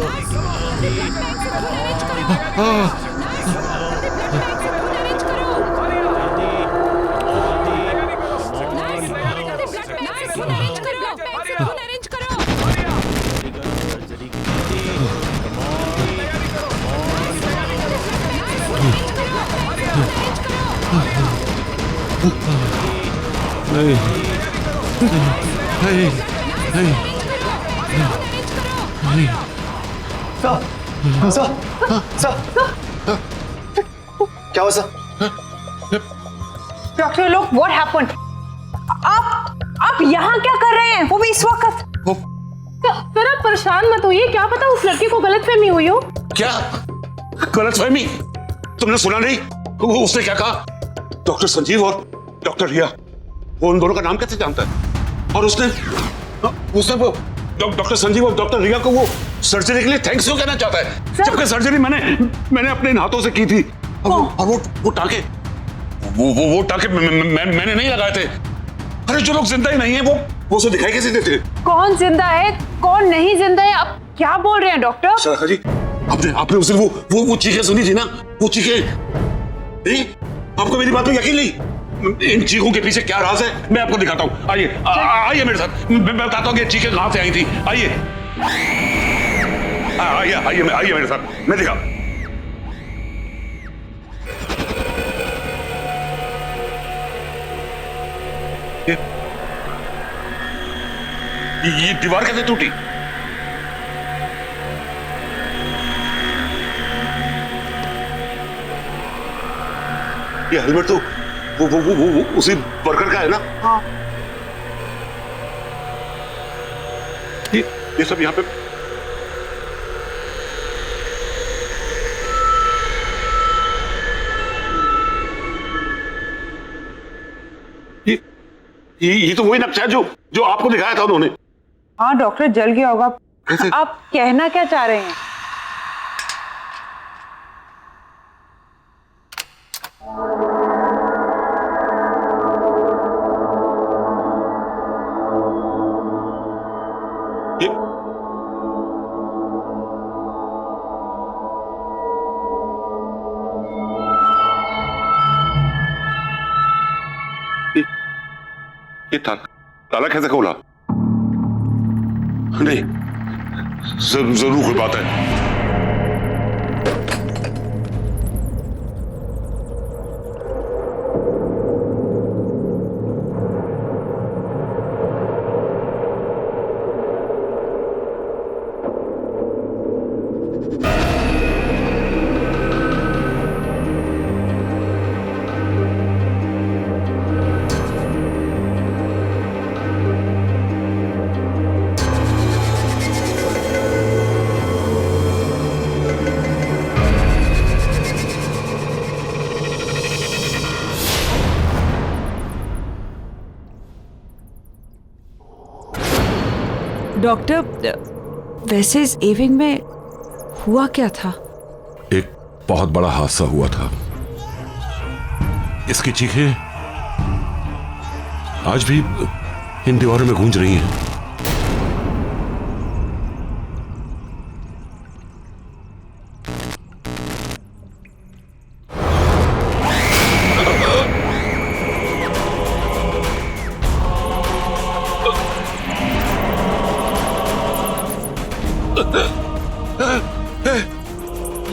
क्या हुआ सर? डॉक्टर लोग, व्हाट हैपेंड? आप यहाँ क्या कर रहे हैं? वो भी इस वक्त? सर आप परेशान मत होइए, क्या पता उस लड़के को गलतफहमी हुई हो। क्या गलतफहमी? तुमने सुना नहीं उसने क्या कहा? डॉक्टर संजीव और डॉक्टर रिया, वो उन दोनों का नाम कैसे जानता है? और उसने वो डॉक्टर संजीव और डॉक्टर रिया को वो सर्जरी के लिए थैंक्स क्यों कहना चाहता है, जबकि सर्जरी मैंने अपने हाथों से की थी। और वो टांके वो टांके मैंने नहीं लगाए थे। अरे जो लोग जिंदा ही नहीं है वो उसे दिखाई कैसे देते? कौन जिंदा है कौन नहीं जिंदा है, आप क्या बोल रहे हैं डॉक्टर? सराखा जी, आपने उस दिन वो चीखें सुनी थी ना, वो चीखें नहीं? आपको मेरी बात पे यकीन नहीं? इन चीखों के पीछे क्या राज है मैं आपको दिखाता हूँ। आइए मेरे साथ, मैं बताता हूँ कि चीखें कहां से आई थी। आइए आइए मेरे साथ, मैं दिखा। ये दीवार कैसे टूटी? ये हेलमेट तो वो उसी वर्कर का है ना? हाँ। ये सब यहाँ पे ये तो वही नक्शा है जो आपको दिखाया था उन्होंने। हाँ डॉक्टर, जल गया होगा। आप कहना क्या चाह रहे हैं? ये ताला कैसे खोला? नहीं, जरूर कोई बात है। डॉक्टर, वैसे इस एविंग में हुआ क्या था? एक बहुत बड़ा हादसा हुआ था। इसकी चीखें आज भी इन दीवारों में गूंज रही हैं।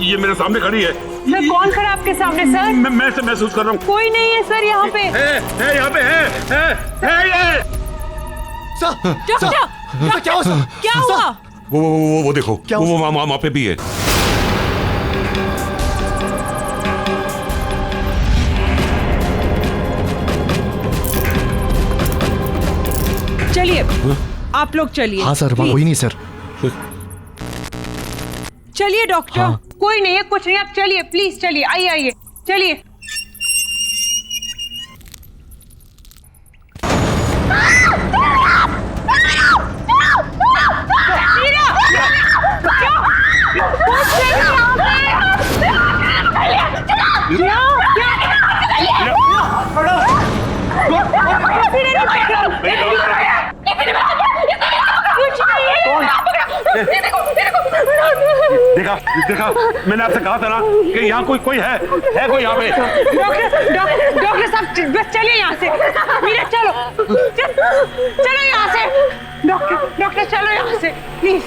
ये मेरे सामने खड़ी है। सर कौन खड़ा आपके सामने सर? मैं इसे महसूस कर रहा हूँ। कोई नहीं है सर यहाँ पे। है यहाँ पे है ये। डॉक्टर क्या हुआ? वो देखो, वो वहाँ पे भी है। चलिए आप लोग चलिए। हाँ सर, कोई नहीं सर। चलिए डॉक्टर। हाँ। कोई नहीं है, कुछ नहीं, आप चलिए प्लीज, चलिए, आइए आइए, चलिए। देखा देखा, मैंने आपसे कहा था ना कि यहाँ कोई है कोई यहाँ पे। डॉक्टर साहब बस चलिए यहाँ से। मीरा चलो चलो यहाँ से। डॉक्टर चलो यहाँ से प्लीज।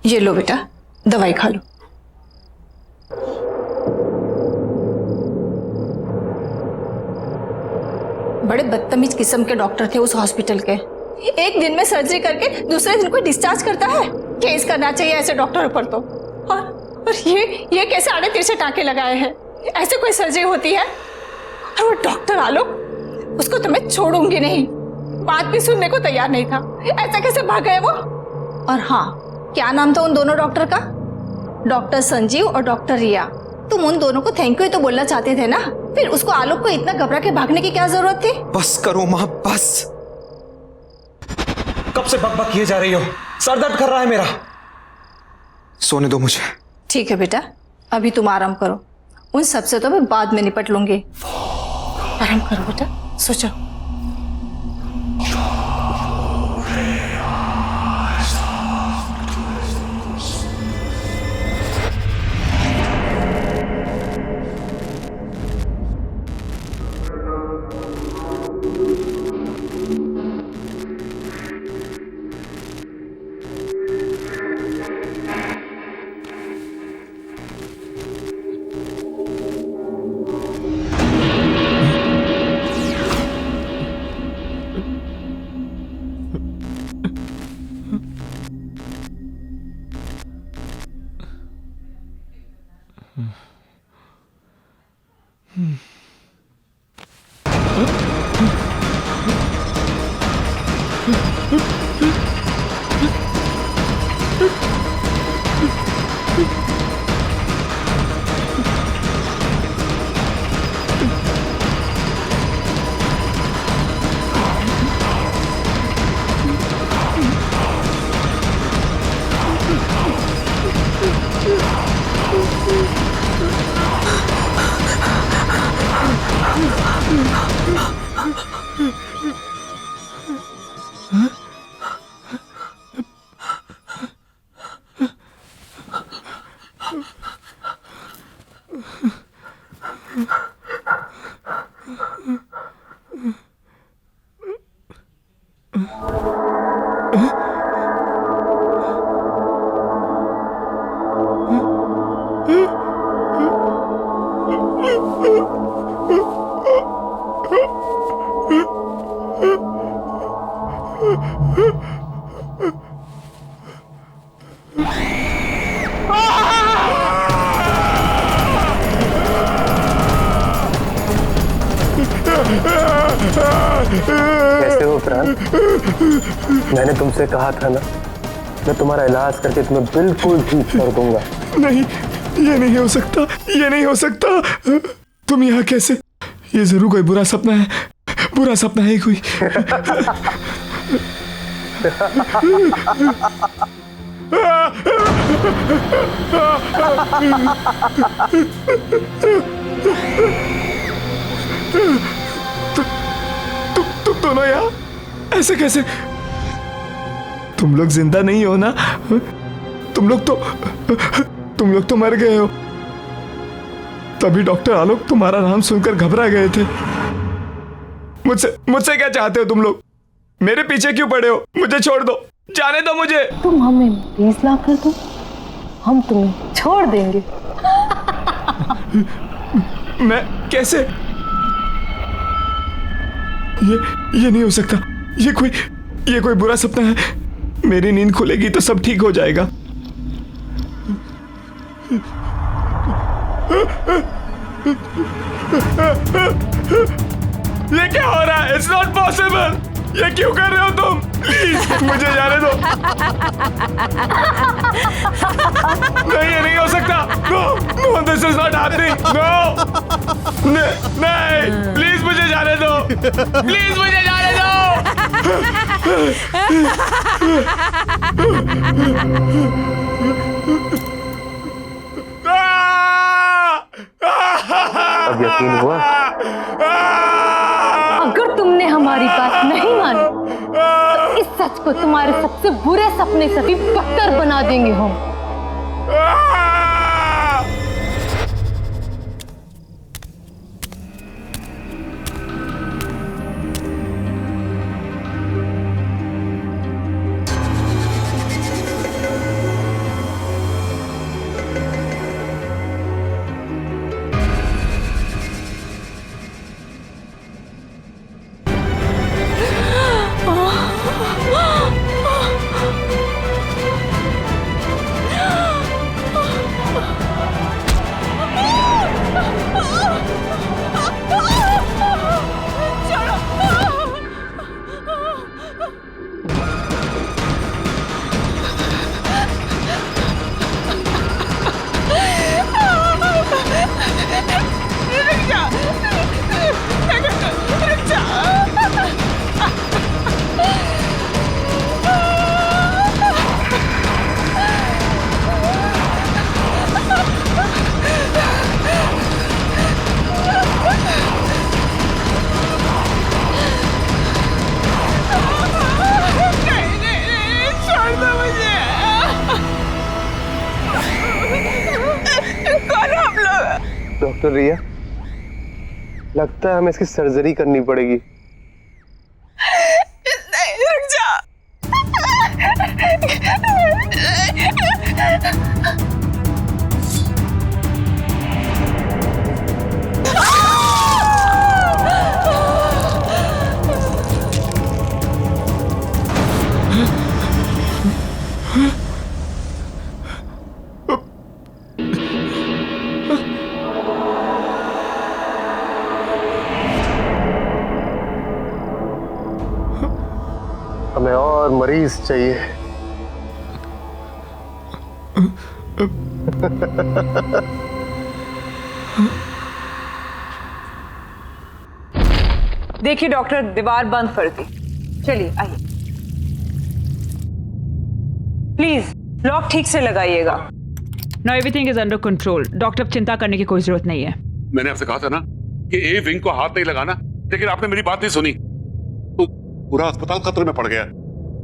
ये लो बेटा, दवाई खा लो। बड़े बदतमीज किस्म के डॉक्टर थे उस हॉस्पिटल के। एक दिन में सर्जरी करके दूसरे दिन को डिस्चार्ज करता है। केस करना चाहिए ऐसे डॉक्टरों पर तो। और ये कैसे आड़े तिरछे टाँके लगाए हैं? ऐसे कोई सर्जरी होती है? और वो डॉक्टर आलोक, उसको तो मैं छोड़ूंगी नहीं। बात भी सुनने को तैयार नहीं था। ऐसा कैसे भाग गए वो? और हाँ, क्या नाम था उन दोनों डॉक्टर का? डॉक्टर संजीव और डॉक्टर रिया। तुम उन दोनों को थैंक यू तो बोलना चाहते थे ना, फिर उसको आलोक को इतना घबरा के भागने की क्या जरूरत थी? बस करो माँ, बस। कब से बकबक किए जा रही हो? सर दर्द कर रहा है मेरा। सोने दो मुझे। ठीक है बेटा, अभी तुम आराम करो। उन सबसे तो मैं बाद में निपट लूंगी। आराम करो बेटा, सो जाओ। कैसे हो प्राण? मैंने तुमसे कहा था ना, मैं तुम्हारा इलाज करके तुम्हें बिल्कुल ठीक कर दूंगा। नहीं, ये नहीं हो सकता, ये नहीं हो सकता। तुम यहाँ कैसे? ये जरूर कोई बुरा सपना है, बुरा सपना है कोई। तुम दोनों यहाँ ऐसे कैसे? तुम लोग जिंदा नहीं हो ना? तुम लोग तो मर गए हो। तभी डॉक्टर आलोक तुम्हारा नाम सुनकर घबरा गए थे। मुझसे क्या चाहते हो तुम लोग? मेरे पीछे क्यों पड़े हो? मुझे छोड़ दो, जाने दो मुझे। तुम हमें 20 लाख कर दो, हम तुम्हें छोड़ देंगे। मैं कैसे? ये नहीं हो सकता। ये कोई बुरा सपना है। मेरी नींद खुलेगी तो सब ठीक हो जाएगा। ये क्या हो रहा है? It's not possible। ये क्यों कर रहे हो तुम? प्लीज मुझे जाने दो। नहीं, ये नहीं हो सकता। No, this is not happening। No, नहीं, प्लीज मुझे जाने दो। प्लीज मुझे जाने दो। अब यकीन हुआ? अगर तुमने हमारी बात नहीं मानी तो इस सच को तुम्हारे सबसे बुरे सपने से भी बदतर बना देंगे हम। डॉक्टर रिया, लगता है हमें इसकी सर्जरी करनी पड़ेगी। नहीं, रुक जा। हमें और मरीज चाहिए। देखिए डॉक्टर, दीवार बंद कर दी। चलिए आइए, प्लीज लॉक ठीक से लगाइएगा। Now everything is under control. Doctor, अब चिंता करने की कोई जरूरत नहीं है। मैंने आपसे कहा था ना कि ए विंग को हाथ नहीं लगाना, लेकिन आपने मेरी बात नहीं सुनी तो पूरा अस्पताल खतरे में पड़ गया।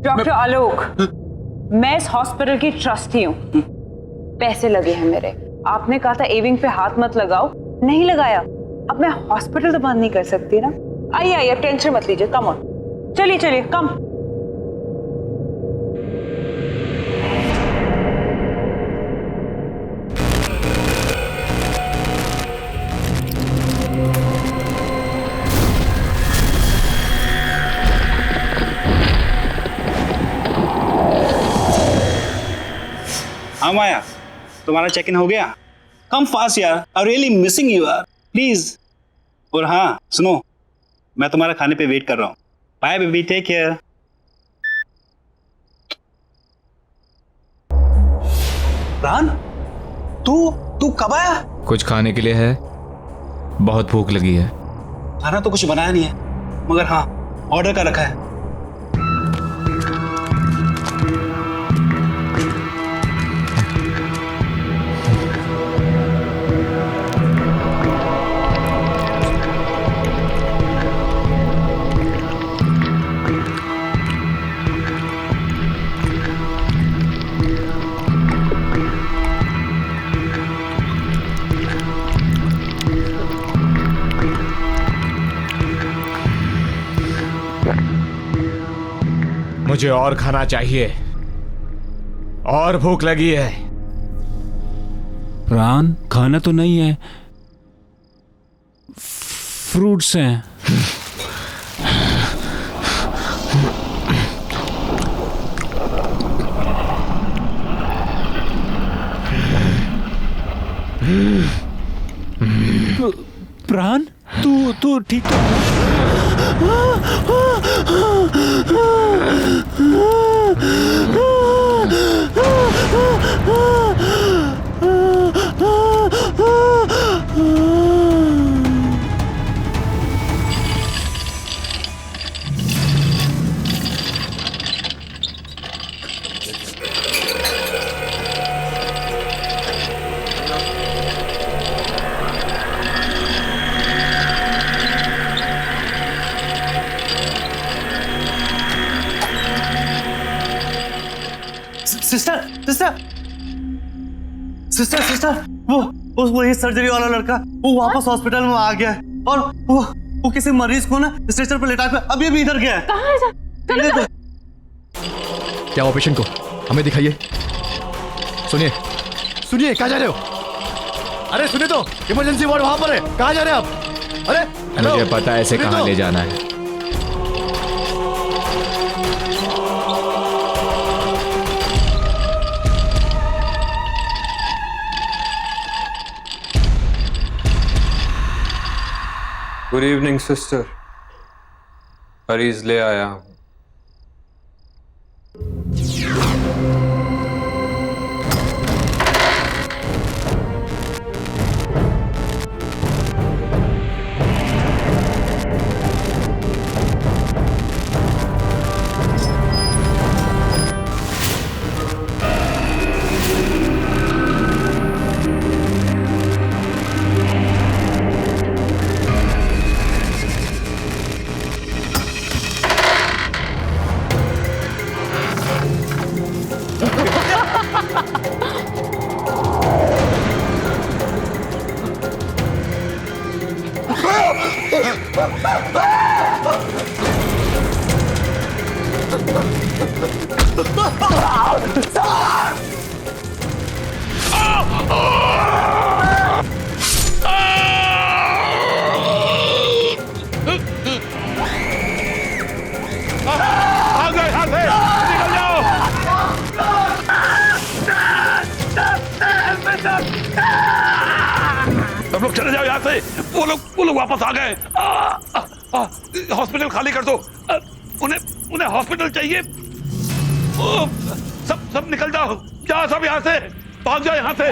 डॉक्टर आलोक, मैं इस हॉस्पिटल की ट्रस्टी हूँ, पैसे लगे हैं मेरे। आपने कहा था ए विंग पे हाथ मत लगाओ, नहीं लगाया। अब मैं हॉस्पिटल तो बंद नहीं कर सकती ना। आइए आइए, टेंशन मत लीजिए, कम ऑन, चलिए चलिए, कम। हाँ माया, तुम्हारा चेक इन हो गया? कम फास्ट यार, आई रियली मिसिंग यू यार, प्लीज। और हाँ सुनो, मैं तुम्हारा खाने पे वेट कर रहा हूँ। Bye baby, take care. रान, तू कब आया? कुछ खाने के लिए है? बहुत भूख लगी है। खाना तो कुछ बनाया नहीं है, मगर हाँ ऑर्डर कर रखा है। मुझे और खाना चाहिए, और भूख लगी है। प्राण खाना तो नहीं है, फ्रूट्स हैं। प्राण तू ठीक तो सिस्टर वो ये सर्जरी वाला लड़का वो वापस हॉस्पिटल में आ गया है और वो किसी मरीज को ना स्ट्रेचर पर लेटा के अभी इधर गया है। कहाँ है सर? चलो क्या हुआ पेशेंट को? हमें दिखाइए। सुनिए कहाँ जा रहे हो? अरे सुनिए तो, इमरजेंसी वार्ड वहां पर है, कहाँ जा रहे हैं आप? अरे मुझे पता है इसे कहाँ ले जाना है। गुड इवनिंग सिस्टर, मरीज ले आया हूं। सब लोग चले जाओ यहाँ से। वो लोग वापस आ गए। हॉस्पिटल खाली कर दो। उन्हें हॉस्पिटल चाहिए। सब निकल जाओ, जाओ सब यहाँ से, भाग जाओ यहाँ से।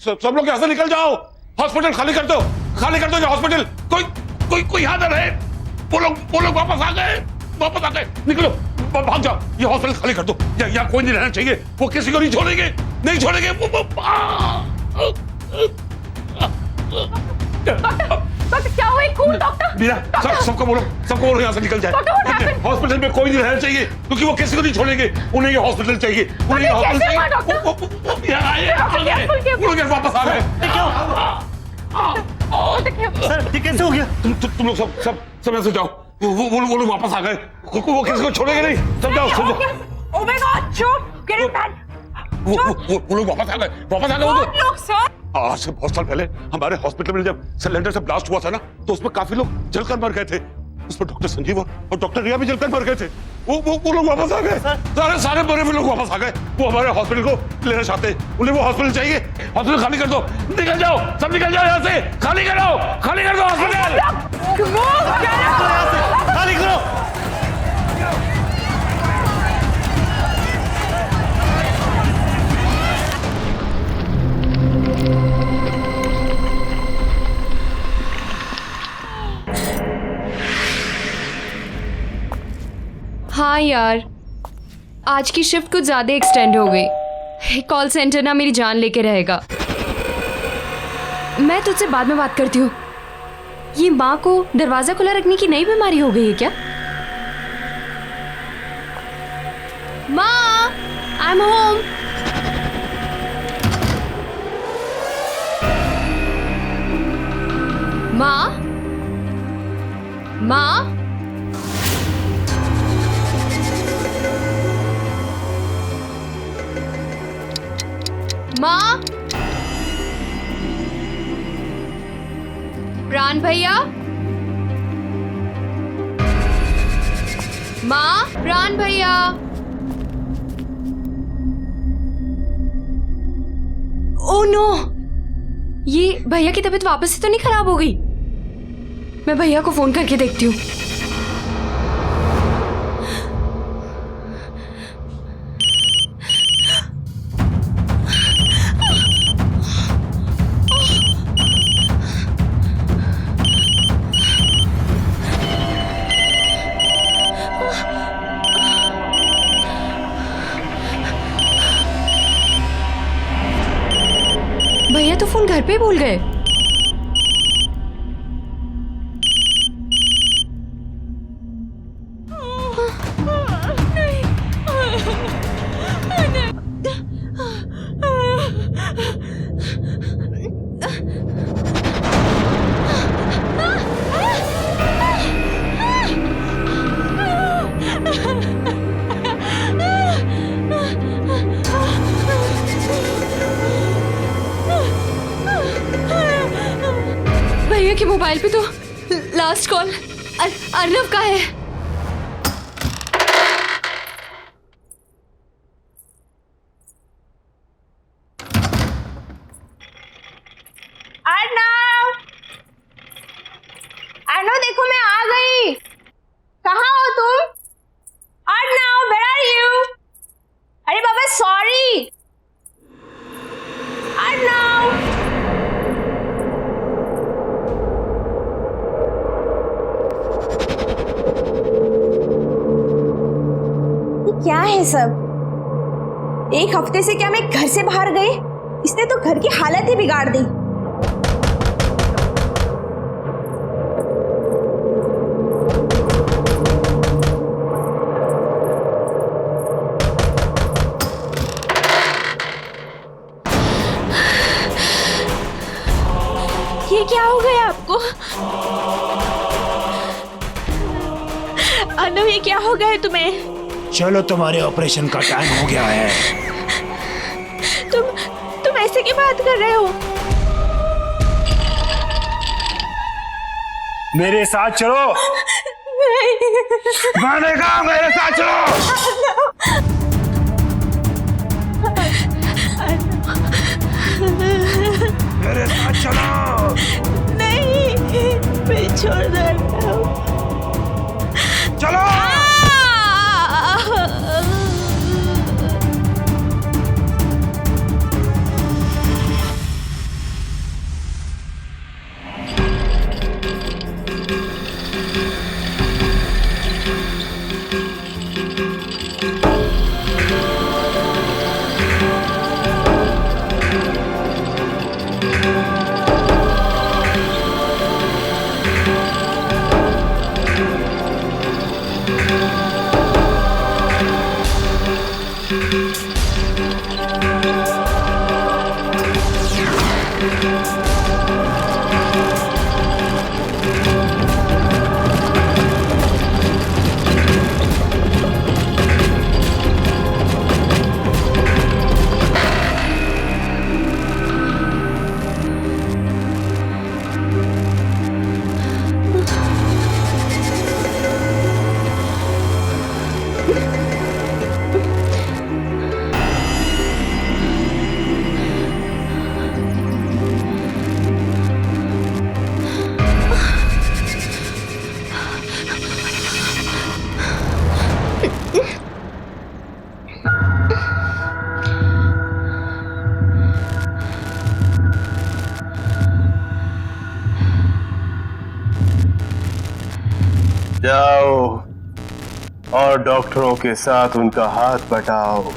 सब लोग यहाँ से निकल जाओ। हॉस्पिटल खाली कर दो ये हॉस्पिटल। कोई यहाँ ना रहे। वो लोग वापस आ गए। निकलो, भाग जाओ। ये हॉस्पिटल खाली कर दो। यहाँ कोई नहीं रहना चाहिए। वो किसी को नहीं छोड़ेंगे। डॉक्टर क्या हुआ? कौन डॉक्टर? मीरा, सबको बोलो यहाँ से निकल जाए। हॉस्पिटल में कोई नहीं रहना चाहिए क्योंकि वो किसी को नहीं छोड़ेंगे। उन्हें ये हॉस्पिटल चाहिए। वो लोग वापस आ गए। सर ये कैसे हो गया? तुम लोग सब यहाँ से जाओ। वो लोग वापस आ गए। वो किसी को छोड़ेंगे नहीं। सब जाओ। Oh my God, चुप! Get it back! वो लोग वापस आ गए। कौन लोग सर? आज से बहुत साल पहले हमारे हॉस्पिटल में जब सिलेंडर से ब्लास्ट हुआ था ना, तो उसमें काफी लोग जलकर मर गए थे। उसमें डॉक्टर संजीव और डॉक्टर रिया भी जलकर मर गए थे। वो लोग वापस आ गए। सारे मरे हुए लोग वापस आ गए। वो हमारे हॉस्पिटल को लेना चाहते हैं। उन्हें वो हॉस्पिटल चाहिए। हॉस्पिटल खाली कर दो। निकल जाओ, सब निकल जाओ यहाँ से। खाली कर दो हॉस्पिटल। खाली करो। हाँ यार, आज की शिफ्ट कुछ ज्यादा एक्सटेंड हो गई। कॉल सेंटर ना मेरी जान लेके रहेगा। मैं तुझसे बाद में बात करती हूँ। ये माँ को दरवाजा खुला रखने की नई बीमारी हो गई है क्या? माँ, आई एम होम। माँ, माँ, माँ, प्राण भैया, माँ, प्राण भैया। ओह नो, ये भैया की तबीयत वापस से तो नहीं खराब हो गई? मैं भैया को फोन करके देखती हूँ। भैया तो फोन घर पे भूल गए। भैया के मोबाइल पे तो लास्ट कॉल अर्नव का है। अर्नव, अर्नव देखो मैं आ गई। कहाँ हो तुम? Arnav, where are you? अरे बाबा सॉरी। अर्नव, क्या है सब? एक हफ्ते से क्या मैं घर से बाहर गई? इसने तो घर की हालत ही बिगाड़ दी। ये क्या हो गया आपको? अर्नव, ये क्या हो गया है तुम्हें? चलो, तुम्हारे ऑपरेशन का टाइम हो गया है। तुम ऐसे की बात कर रहे हो? मेरे साथ चलो। नहीं। मैंने कहा मेरे साथ चलो। मेरे साथ चलो। नहीं, मैं छोड़ दे। चलो। जाओ और डॉक्टरों के साथ उनका हाथ बटाओ।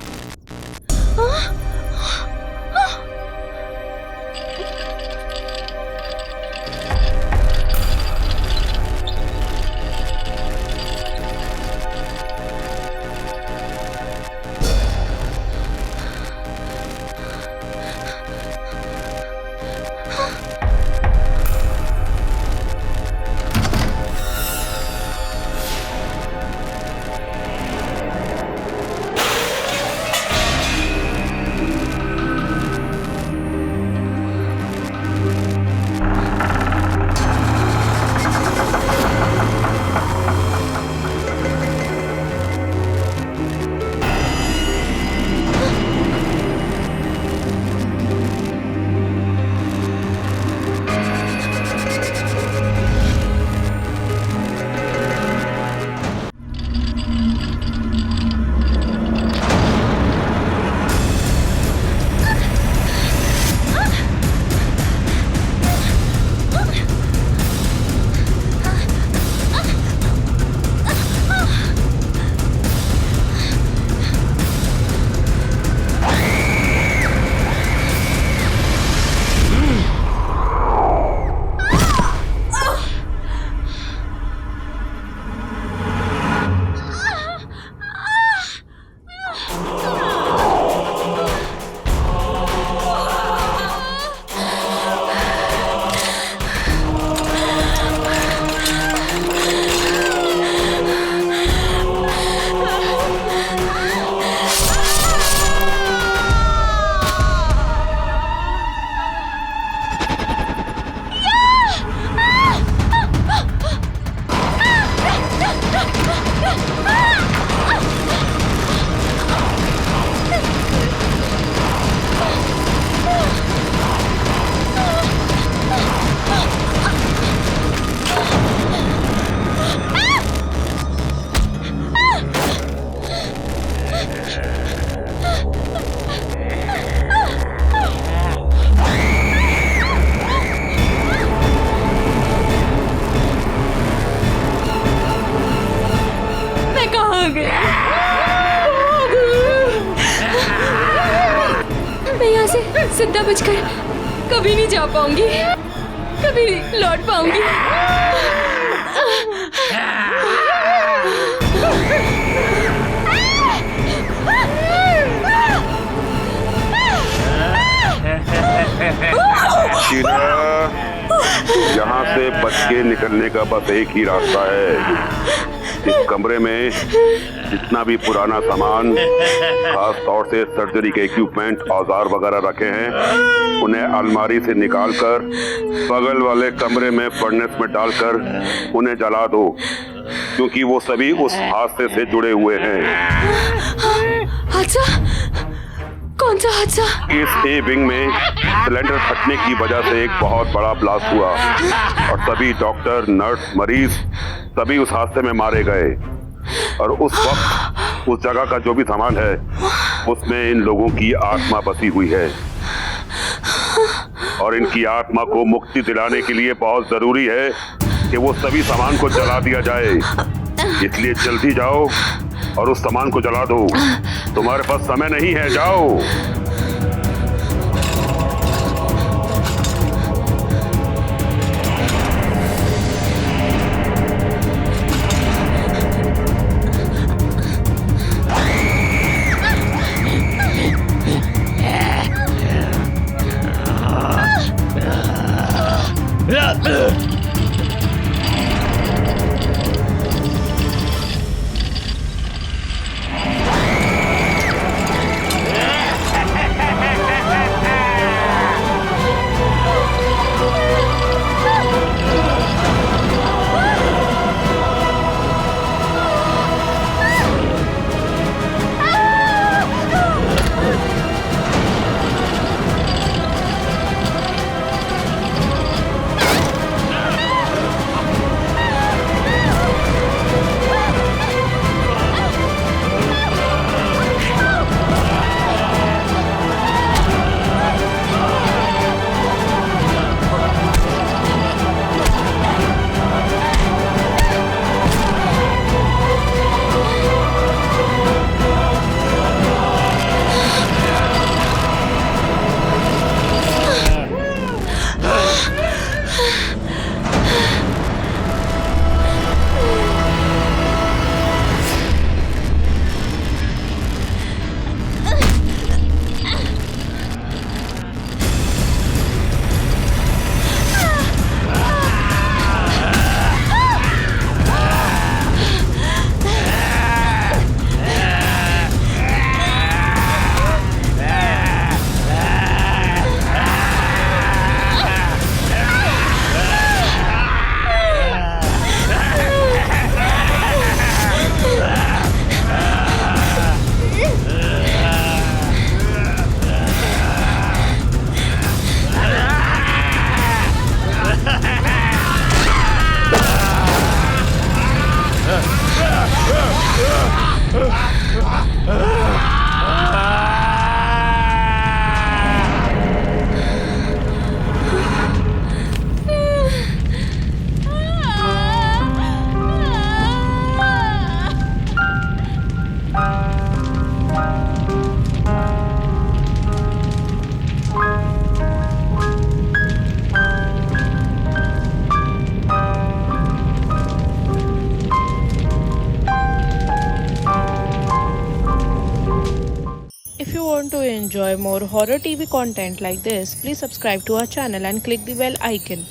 जिंदा बचकर कभी नहीं जा पाऊंगी, कभी नहीं लौट पाऊंगी। शीला, यहाँ से बच के निकलने का बस एक ही रास्ता है। इस कमरे में जितना भी पुराना सामान, खास तौर से सर्जरी के इक्विपमेंट, औजार वगैरह रखे हैं, उन्हें अलमारी से निकालकर बगल वाले कमरे में फर्नेस में डालकर उन्हें जला दो, क्योंकि वो सभी उस हादसे से जुड़े हुए हैं। हादसा? कौन सा हादसा? इस ए विंग में सिलेंडर फटने की वजह से एक बहुत बड़ा ब्लास्ट हुआ और सभी डॉक्टर, नर्स, मरीज सभी उस हादसे में मारे गए। और उस वक्त उस जगह का जो भी सामान है उसमें इन लोगों की आत्मा बसी हुई है और इनकी आत्मा को मुक्ति दिलाने के लिए बहुत जरूरी है कि वो सभी सामान को जला दिया जाए। इसलिए जल्दी जाओ और उस सामान को जला दो। तुम्हारे पास समय नहीं है, जाओ। If you want to enjoy more horror TV content like this, please subscribe to our channel and click the bell icon.